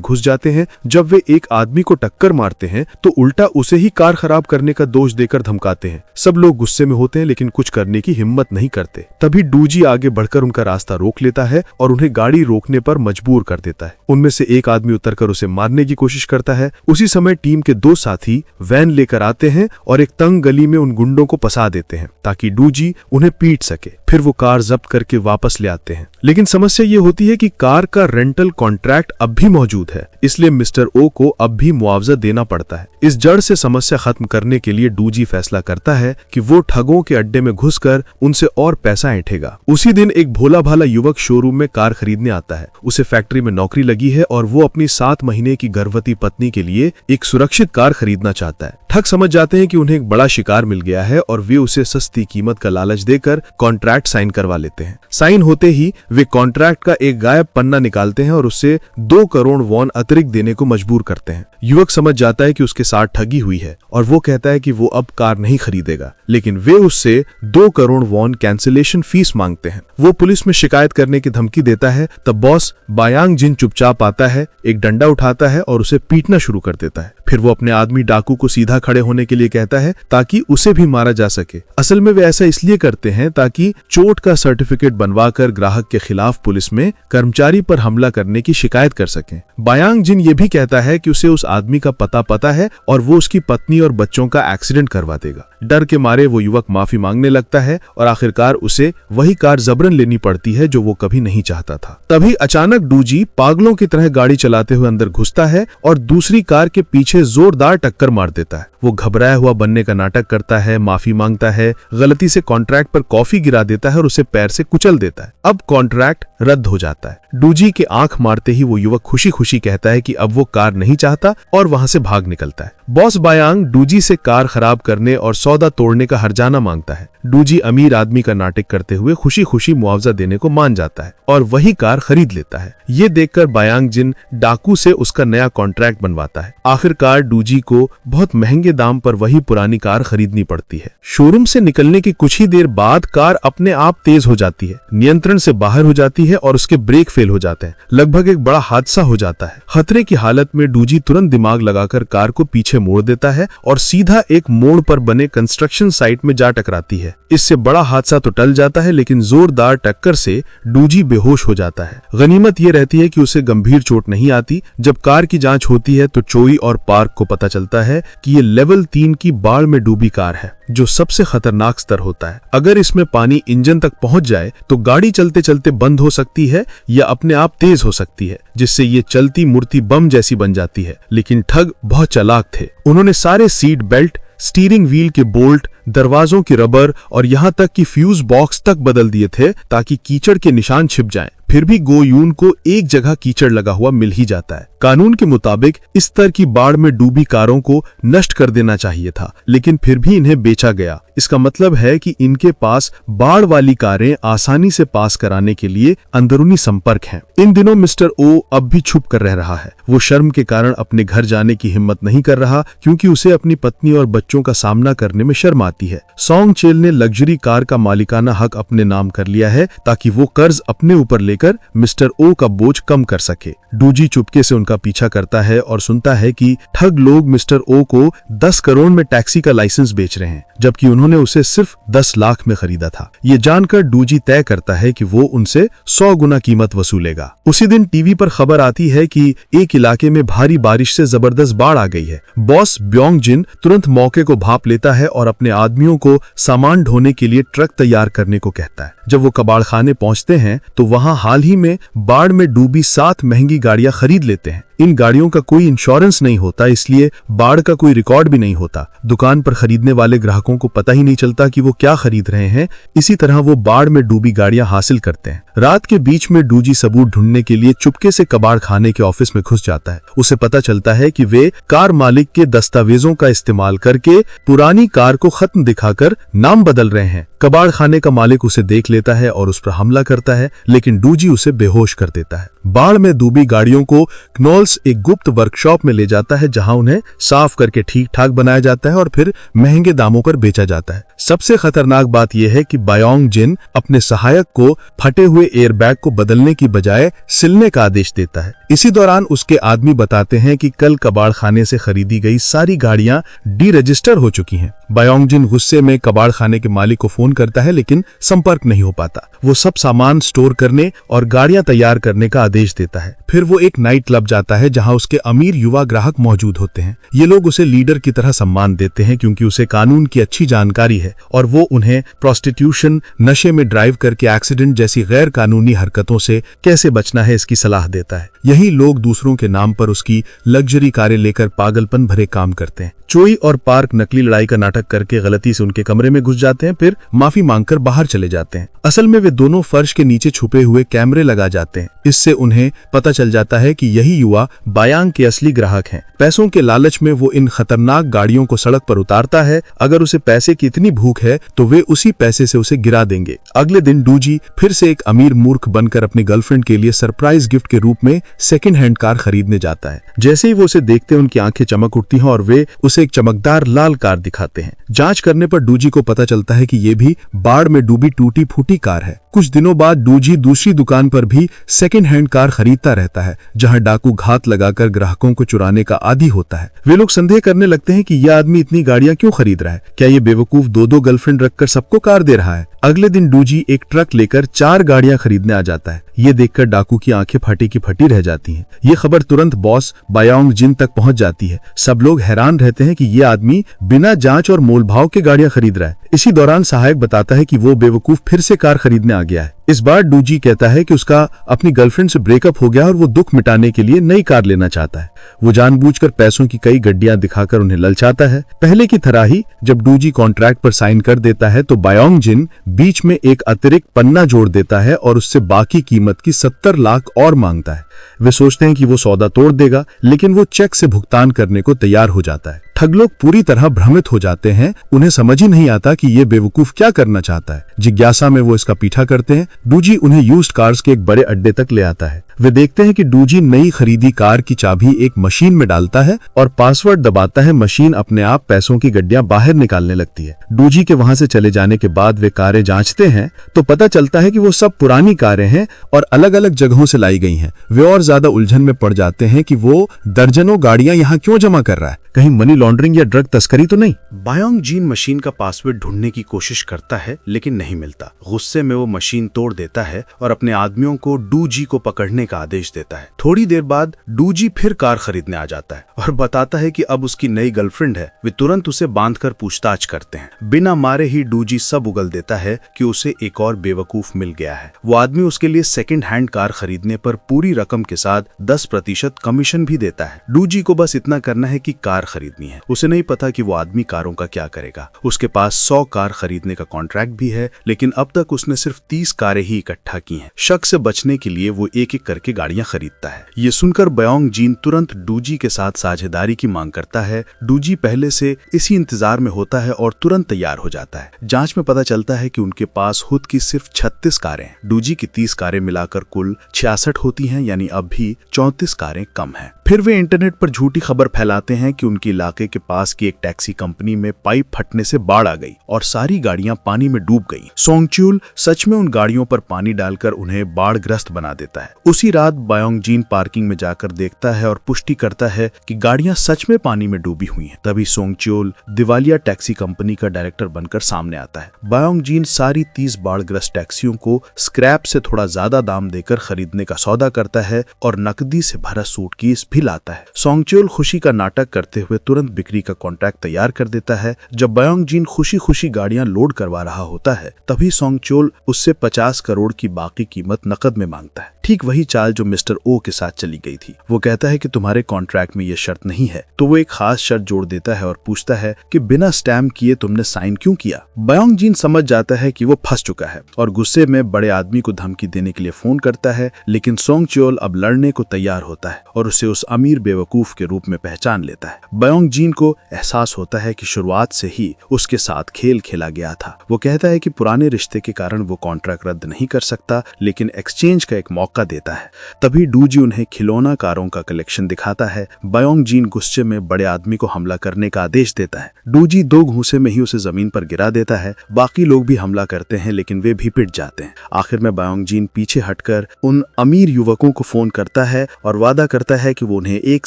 घुस जाते हैं। जब वे एक आदमी को टक्कर मारते हैं तो उल्टा उसे ही कार खराब करने का दोष देकर धमकाते हैं। सब लोग गुस्से में होते हैं लेकिन कुछ करने की हिम्मत नहीं करते। तभी डूजी आगे बढ़कर उनका रास्ता रोक लेता है और उन्हें गाड़ी रोकने पर मजबूर कर देता है। उनमें से एक आदमी उतरकर उसे मारने की कोशिश करता है। उसी समय टीम के 2 साथी वैन लेकर आते हैं और एक तंग गली में उन गुंडों को फंसा देते हैं ताकि डूजी उन्हें पीट सके। फिर वो कार जब्त करके वापस ले आते हैं, लेकिन समस्या ये होती है कि कार का रेंटल कॉन्ट्रैक्ट अब भी मौजूद है, इसलिए मिस्टर ओ को अब भी मुआवजा देना पड़ता है। इस जड़ से समस्या खत्म करने के लिए डूजी फैसला करता है कि वो ठगों के अड्डे में घुसकर उनसे और पैसा ऐंठेगा। उसी दिन एक भोला भाला युवक शोरूम में कार खरीदने आता है। उसे फैक्ट्री में नौकरी लगी है और वो अपनी 7 महीने की गर्भवती पत्नी के लिए एक सुरक्षित कार खरीदना चाहता है। ठग समझ जाते हैं कि उन्हें एक बड़ा शिकार मिल गया है और वे उसे सस्ती कीमत का लालच देकर कॉन्ट्रैक्ट साइन करवा लेते हैं। साइन होते ही वे कॉन्ट्रैक्ट का एक गायब पन्ना निकालते हैं और उससे 2 करोड़ वॉन अतिरिक्त देने को मजबूर करते हैं। युवक समझ जाता है कि उसके साथ ठगी हुई है और वो कहता है कि वो अब कार नहीं खरीदेगा, लेकिन वे उससे 2 करोड़ वॉन कैंसिलेशन फीस मांगते हैं। वो पुलिस में शिकायत करने की धमकी देता है। तब बॉस बायांग जिन चुपचाप आता है, एक डंडा उठाता है और उसे पीटना शुरू कर देता है। फिर वो अपने आदमी डाकू को सीधा खड़े होने के लिए कहता है ताकि उसे भी मारा जा सके। असल में वे ऐसा इसलिए करते हैं ताकि चोट का सर्टिफिकेट बनवाकर ग्राहक के खिलाफ पुलिस में कर्मचारी पर हमला करने की शिकायत कर सकें। बायांग जिन ये भी कहता है कि उसे उस आदमी का पता है और वो उसकी पत्नी और बच्चों का एक्सीडेंट करवा देगा। डर के मारे वो युवक माफी मांगने लगता है और आखिरकार उसे वही कार जबरन लेनी पड़ती है जो वो कभी नहीं चाहता था। तभी अचानक डूजी पागलों की तरह गाड़ी चलाते हुए अंदर घुसता है और दूसरी कार के पीछे जोरदार टक्कर मार देता है। वो घबराया हुआ बनने का नाटक करता है, माफी मांगता है, गलती से कॉन्ट्रैक्ट पर कॉफी गिरा देता है और उसे पैर से कुचल देता है। अब कॉन्ट्रैक्ट रद्द हो जाता है। डूजी के आंख मारते ही वो युवक खुशी खुशी कहता है कि अब वो कार नहीं चाहता और वहां से भाग निकलता है। बॉस बायांग डूजी से कार खराब करने और सौदा तोड़ने का हर्जाना मांगता है। डूजी अमीर आदमी का नाटक करते हुए खुशी खुशी मुआवजा देने को मान जाता है और वही कार खरीद लेता है। ये देखकर बायांग जिन डाकू से उसका नया कॉन्ट्रैक्ट बनवाता है। आखिरकार डूजी को बहुत महंगे दाम पर वही पुरानी कार खरीदनी पड़ती है। शोरूम से निकलने की कुछ ही देर बाद कार अपने आप तेज हो जाती है, नियंत्रण से बाहर हो जाती है और उसके ब्रेक फेल हो जाते हैं। लगभग एक बड़ा हादसा हो जाता है। खतरे की हालत में डूजी तुरंत दिमाग लगाकर कार को पीछे मोड़ देता है और सीधा एक मोड़ पर बने कंस्ट्रक्शन साइट में जा टकराती है। इससे बड़ा हादसा तो टल जाता है, लेकिन जोरदार टक्कर से डूजी बेहोश हो जाता है। गनीमत ये रहती है कि उसे गंभीर चोट नहीं आती। जब कार की जांच होती है तो चोई और पार्क को पता चलता है कि ये लेवल 3 की बाढ़ में डूबी कार है, जो सबसे खतरनाक स्तर होता है। अगर इसमें पानी इंजन तक पहुंच जाए तो गाड़ी चलते चलते बंद हो सकती है या अपने आप तेज हो सकती है, जिससे ये चलती मूर्ति बम जैसी बन जाती है। लेकिन ठग बहुत चालाक थे। उन्होंने सारे सीट बेल्ट, स्टीयरिंग व्हील के बोल्ट, दरवाजों की रबर और यहाँ तक कि फ्यूज बॉक्स तक बदल दिए थे ताकि कीचड़ के निशान छिप जाएं। फिर भी गो यून को एक जगह कीचड़ लगा हुआ मिल ही जाता है। कानून के मुताबिक इस स्तर की बाढ़ में डूबी कारों को नष्ट कर देना चाहिए था, लेकिन फिर भी इन्हें बेचा गया। इसका मतलब है कि इनके पास बाढ़ वाली कारें आसानी से पास कराने के लिए अंदरूनी संपर्क हैं। इन दिनों मिस्टर ओ अब भी छुप कर रह रहा है। वो शर्म के कारण अपने घर जाने की हिम्मत नहीं कर रहा, क्योंकि उसे अपनी पत्नी और बच्चों का सामना करने में शर्म आती है। सॉन्ग चेल ने लग्जरी कार का मालिकाना हक अपने नाम कर लिया है ताकि वो कर्ज अपने ऊपर लेकर मिस्टर ओ का बोझ कम कर सके। डूजी चुपके से उनका पीछा करता है और सुनता है कि ठग लोग मिस्टर ओ को 10 करोड़ में टैक्सी का लाइसेंस बेच रहे हैं, जबकि उन्होंने उसे सिर्फ 10 लाख में खरीदा था। ये जानकर डूजी तय करता है कि वो उनसे 100 गुना कीमत वसूलेगा। उसी दिन टीवी पर खबर आती है कि एक इलाके में भारी बारिश से जबरदस्त बाढ़ आ गई है। बॉस ब्योंग जिन तुरंत मौके को भांप लेता है और अपने आदमियों को सामान ढोने के लिए ट्रक तैयार करने को कहता है। जब वो कबाड़ खाने पहुंचते हैं तो वहां हाल ही में बाढ़ में डूबी 7 महंगी गाड़ियां खरीद लेते हैं। इन गाड़ियों का कोई इंश्योरेंस नहीं होता, इसलिए बाढ़ का कोई रिकॉर्ड भी नहीं होता। दुकान पर खरीदने वाले ग्राहकों को पता ही नहीं चलता कि वो क्या खरीद रहे हैं। इसी तरह वो बाढ़ में डूबी गाड़ियां हासिल करते हैं। रात के बीच में डूजी सबूत ढूंढने के लिए चुपके से कबाड़ खाने के ऑफिस में घुस जाता है। उसे पता चलता है कि वे कार मालिक के दस्तावेजों का इस्तेमाल करके पुरानी कार को खत्म दिखाकर नाम बदल रहे हैं। कबाड़ खाने का मालिक उसे देख लेता है और उस पर हमला करता है, लेकिन डूजी उसे बेहोश कर देता है। बाढ़ में डूबी गाड़ियों को क्नोल्स एक गुप्त वर्कशॉप में ले जाता है, जहां उन्हें साफ करके ठीक ठाक बनाया जाता है और फिर महंगे दामों पर बेचा जाता है। सबसे खतरनाक बात यह है कि बायोंग जिन अपने सहायक को फटे हुए एयरबैग को बदलने की बजाय सिलने का आदेश देता है। इसी दौरान उसके आदमी बताते हैं कि कल कबाड़ खाने से खरीदी गई सारी गाड़ियां डी रजिस्टर हो चुकी हैं। बायोंग जिन गुस्से में कबाड़ खाने के मालिक को फोन करता है, लेकिन संपर्क नहीं हो पाता। वो सब सामान स्टोर करने और गाड़ियां तैयार करने का आदेश देता है। फिर वो एक नाइट क्लब जाता है जहां उसके अमीर युवा ग्राहक मौजूद होते हैं। ये लोग उसे लीडर की तरह सम्मान देते हैं क्योंकि उसे कानून की अच्छी जानकारी है और वो उन्हें प्रोस्टिट्यूशन, नशे में ड्राइव करके एक्सीडेंट जैसी गैर कानूनी हरकतों से कैसे बचना है इसकी सलाह देता है। यही लोग दूसरों के नाम पर उसकी लग्जरी कारें लेकर पागलपन भरे काम करते हैं। चोई और पार्क नकली लड़ाई का नाटक करके गलती से उनके कमरे में घुस जाते हैं, फिर माफी मांगकर बाहर चले जाते हैं। असल में वे दोनों फर्श के नीचे छुपे हुए कैमरे लगा जाते हैं। इससे उन्हें पता चल जाता है कि यही युवा बायांग के असली ग्राहक हैं। पैसों के लालच में वो इन खतरनाक गाड़ियों को सड़क पर उतारता है। अगर उसे पैसे की इतनी भूख है तो वे उसी पैसे से उसे गिरा देंगे। अगले दिन डूजी फिर से एक अमीर मूर्ख बनकर अपनी गर्लफ्रेंड के लिए सरप्राइज गिफ्ट के रूप में सेकंड हैंड कार खरीदने जाता है। जैसे ही वो उसे देखते हैं उनकी आंखें चमक उठती हैं और वे उसे एक चमकदार लाल कार दिखाते हैं। जांच करने पर डूजी को पता चलता है कि ये भी बाढ़ में डूबी टूटी फूटी कार है। कुछ दिनों बाद डूजी दूसरी दुकान पर भी सेकेंड हैंड कार खरीदता रहता है, जहां डाकू घात लगाकर ग्राहकों को चुराने का आदी होता है। वे लोग संदेह करने लगते हैं कि यह आदमी इतनी गाड़ियां क्यों खरीद रहा है, क्या ये बेवकूफ दो गर्लफ्रेंड रखकर सबको कार दे रहा है। अगले दिन डूजी एक ट्रक लेकर 4 गाड़ियां खरीदने आ जाता है। ये देखकर डाकू की आंखें फटी की फटी रह जाती हैं। ये खबर तुरंत बॉस बायोंग जिन तक पहुंच जाती है। सब लोग हैरान रहते हैं कि ये आदमी बिना जांच और मोलभाव के गाड़ियां खरीद रहा है। इसी दौरान सहायक बताता है कि वो बेवकूफ फिर से कार खरीदने आ गया है। इस बार डूजी कहता है कि उसका अपनी गर्लफ्रेंड से ब्रेकअप हो गया और वो दुख मिटाने के लिए नई कार लेना चाहता है। वो जानबूझकर पैसों की कई गड्डियां दिखाकर उन्हें ललचाता है। पहले की तरह ही जब डूजी कॉन्ट्रैक्ट पर साइन कर देता है तो बायोंग जिन बीच में एक अतिरिक्त पन्ना जोड़ देता है और उससे बाकी कीमत की 70 लाख और मांगता है। वे सोचते हैं कि वो सौदा तोड़ देगा, लेकिन वो चेक से भुगतान करने को तैयार हो जाता है। ठग लोग पूरी तरह भ्रमित हो जाते हैं। उन्हें समझ ही नहीं आता कि ये बेवकूफ क्या करना चाहता है। जिज्ञासा में वो इसका पीछा करते हैं। डूजी उन्हें यूज्ड कार्स के एक बड़े अड्डे तक ले आता है। वे देखते हैं कि डूजी नई खरीदी कार की चाबी एक मशीन में डालता है और पासवर्ड दबाता है। मशीन अपने आप पैसों की गड्डियां बाहर निकालने लगती है। डूजी के वहां से चले जाने के बाद वे कारें जांचते हैं तो पता चलता है कि वो सब पुरानी कारें हैं और अलग अलग जगहों से लाई गई हैं। वे और ज्यादा उलझन में पड़ जाते हैं कि वो दर्जनों गाड़ियां यहाँ क्यों जमा कर रहा है, कहीं मनी लॉन्ड्रिंग या ड्रग तस्करी तो नहीं। बायोंग जिन मशीन का पासवर्ड ढूंढने की कोशिश करता है लेकिन नहीं मिलता। गुस्से में वो मशीन तोड़ देता है और अपने आदमियों को डूजी को पकड़ने का आदेश देता है। थोड़ी देर बाद डूजी फिर कार खरीदने आ जाता है और बताता है कि अब उसकी नई गर्लफ्रेंड है। वे तुरंत उसे बांधकर पूछताछ करते हैं। बिना मारे ही डूजी सब उगल देता है कि उसे एक और बेवकूफ मिल गया है। वो आदमी उसके लिए सेकंड हैंड कार खरीदने पर पूरी रकम के साथ 10% कमीशन भी देता है। डूजी को बस इतना करना है कि कार खरीदनी है। उसे नहीं पता कि वो आदमी कारों का क्या करेगा। उसके पास 100 कार खरीदने का कॉन्ट्रैक्ट भी है, लेकिन अब तक उसने सिर्फ 30 कारें ही इकट्ठा की हैं। शक से बचने के लिए वो एक एक करके गाड़ियां खरीदता है। ये सुनकर बायोंग जिन तुरंत डूजी के साथ साझेदारी की मांग करता है। डूजी पहले से इसी इंतजार में होता है और तुरंत तैयार हो जाता है। जांच में पता चलता है कि उनके पास खुद की सिर्फ 36 कारें हैं। डूजी की 30 कारें मिलाकर कुल 66 होती हैं, यानी अब भी 34 कारें कम हैं। फिर वे इंटरनेट पर झूठी खबर फैलाते हैं कि उनके इलाके के पास की एक टैक्सी कंपनी में पाइप फटने से बाढ़ आ गई और सारी गाड़ियां पानी में डूब गईं। सोंगच्यूल सच में उन गाड़ियों पर पानी डालकर उन्हें बाढ़ग्रस्त बना देता है। उसी रात बायोंग जिन पार्किंग में जाकर देखता है और पुष्टि करता है कि गाड़ियां सच में पानी में डूबी हुई हैं। तभी सोंगच्यूल दिवालिया टैक्सी कंपनी का डायरेक्टर बनकर सामने आता है। बायोंग जिन सारी 30 बाढ़ग्रस्त टैक्सियों को स्क्रैप से थोड़ा ज्यादा दाम देकर खरीदने का सौदा करता है और नकदी से भरा सूटकेस भी लाता है। सोंगच्यूल खुशी का नाटक करते हुए तुरंत बिक्री का कॉन्ट्रैक्ट तैयार कर देता है। जब बायोंग जिन खुशी खुशी गाड़ियां लोड करवा रहा होता है तभी सोंगच्यूल उससे 50 करोड़ की बाकी कीमत नकद में मांगता है। ठीक वही चाल जो मिस्टर ओ के साथ चली गई थी। वो कहता है कि तुम्हारे कॉन्ट्रैक्ट में ये शर्त नहीं है, तो वो एक खास शर्त जोड़ देता है और पूछता है कि बिना स्टैम्प किए तुमने साइन क्यों किया। बायोंग जिन समझ जाता है कि वो फंस चुका है और गुस्से में बड़े आदमी को धमकी देने के लिए फोन करता है, लेकिन सोंगच्यूल अब लड़ने को तैयार होता है और उसे उस अमीर बेवकूफ के रूप में पहचान लेता है। बायोंग जिन को एहसास होता है कि शुरुआत से ही उसके साथ खेल खेला गया था। वो कहता है कि पुराने रिश्ते के कारण वो कॉन्ट्रैक्ट रद्द नहीं कर सकता, लेकिन एक्सचेंज का एक मौका देता है। तभी डूजी उन्हें खिलौना कारों का कलेक्शन दिखाता है। बायोंग जिन गुस्से में बड़े आदमी को हमला करने का आदेश देता है। डूजी 2 घूंसे में ही उसे जमीन पर गिरा देता है। बाकी लोग भी हमला करते हैं, लेकिन वे भी पिट जाते हैं। आखिर में बायोंग जिन पीछे हटकर उन अमीर युवकों को फोन करता है और वादा करता है कि वो उन्हें 1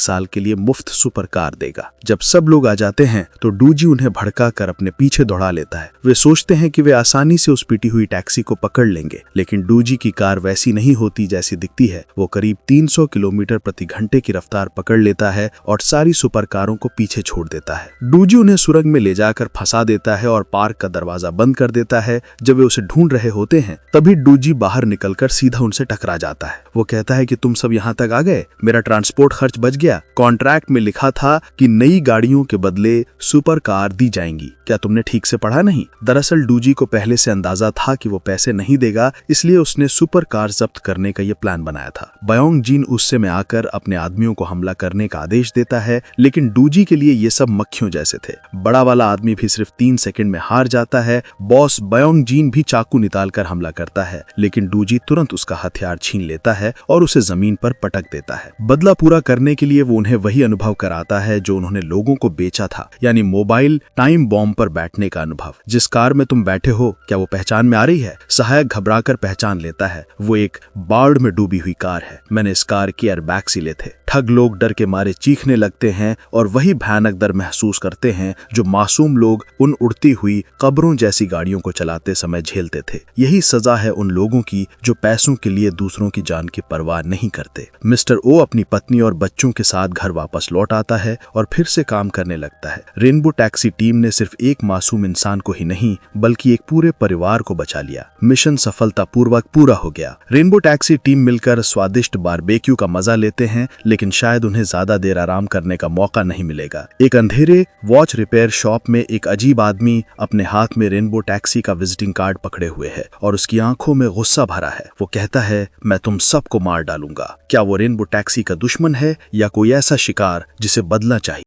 साल के लिए मुफ्त सुपर कार देगा। जब सब लोग आ जाते हैं तो डूजी उन्हें भड़का कर अपने पीछे दौड़ा लेता है। वे सोचते हैं कि वे आसानी से उस पिटी हुई टैक्सी को पकड़ लेंगे, लेकिन डूजी की कार वैसी नहीं होती जैसी दिखती है। वो करीब 300 किलोमीटर प्रति घंटे की रफ्तार पकड़ लेता है और सारी सुपर कारों को पीछे छोड़ देता है। डूजी उन्हें सुरंग में ले जाकर फंसा देता है और पार्क का दरवाजा बंद कर देता है। जब वे उसे ढूंढ रहे होते हैं तभी डूजी बाहर निकलकर सीधा उनसे टकरा जाता है। वो कहता है कि तुम सब यहाँ तक आ गए, मेरा ट्रांसपोर्ट खर्च बच गया। कॉन्ट्रैक्ट में लिखा था कि नई गाड़ियों के बदले सुपर कार दी जाएंगी, क्या तुमने ठीक से पढ़ा नहीं? दरअसल डूजी को पहले से अंदाजा था कि वो पैसे नहीं देगा, इसलिए उसने सुपर कार जब्त करने का ये प्लान बनाया था। बायोंग जिन गुस्से में आकर अपने आदमियों को हमला करने का आदेश देता है, लेकिन डूजी के लिए ये सब मक्खियों जैसे थे। बड़ा वाला आदमी भी सिर्फ 3 सेकंड में हार जाता है। बॉस बायोंग जिन भी चाकू निकालकर हमला करता है, लेकिन डूजी तुरंत उसका हथियार छीन लेता है और उसे जमीन पर पटक देता है। बदला पूरा करने के लिए वो उन्हें वही अनुभव कराता है जो उन्होंने लोगों लोगों को बेचा था, यानी मोबाइल टाइम बॉम्ब पर बैठने का अनुभव। जिस कार में तुम बैठे हो क्या वो पहचान में आ रही है? सहायक घबराकर पहचान लेता है, वो एक बाढ़ में डूबी हुई कार है। मैंने इस कार के एयरबैग सिले थे। ठग लोग डर के मारे चीखने लगते हैं और वही भयानक डर महसूस करते हैं जो मासूम लोग उन उड़ती हुई कब्रों जैसी गाड़ियों को चलाते समय झेलते थे। यही सजा है उन लोगों की जो पैसों के लिए दूसरों की जान की परवाह नहीं करते। मिस्टर ओ अपनी पत्नी और बच्चों के साथ घर वापस लौट आता है और फिर से काम करने लगता है। रेनबो टैक्सी टीम ने सिर्फ एक मासूम इंसान को ही नहीं बल्कि एक पूरे परिवार को बचा लिया। मिशन सफलतापूर्वक पूरा हो गया। रेनबो टैक्सी टीम मिलकर स्वादिष्ट बारबेक्यू का मजा लेते हैं, लेकिन शायद उन्हें ज्यादा देर आराम करने का मौका नहीं मिलेगा। एक अंधेरे वॉच रिपेयर शॉप में एक अजीब आदमी अपने हाथ में रेनबो टैक्सी का विजिटिंग कार्ड पकड़े हुए है और उसकी आंखों में गुस्सा भरा है। वो कहता है, मैं तुम सबको मार डालूंगा। क्या वो रेनबो टैक्सी का दुश्मन है या कोई ऐसा शिकार जिसे बदलना चाहिए?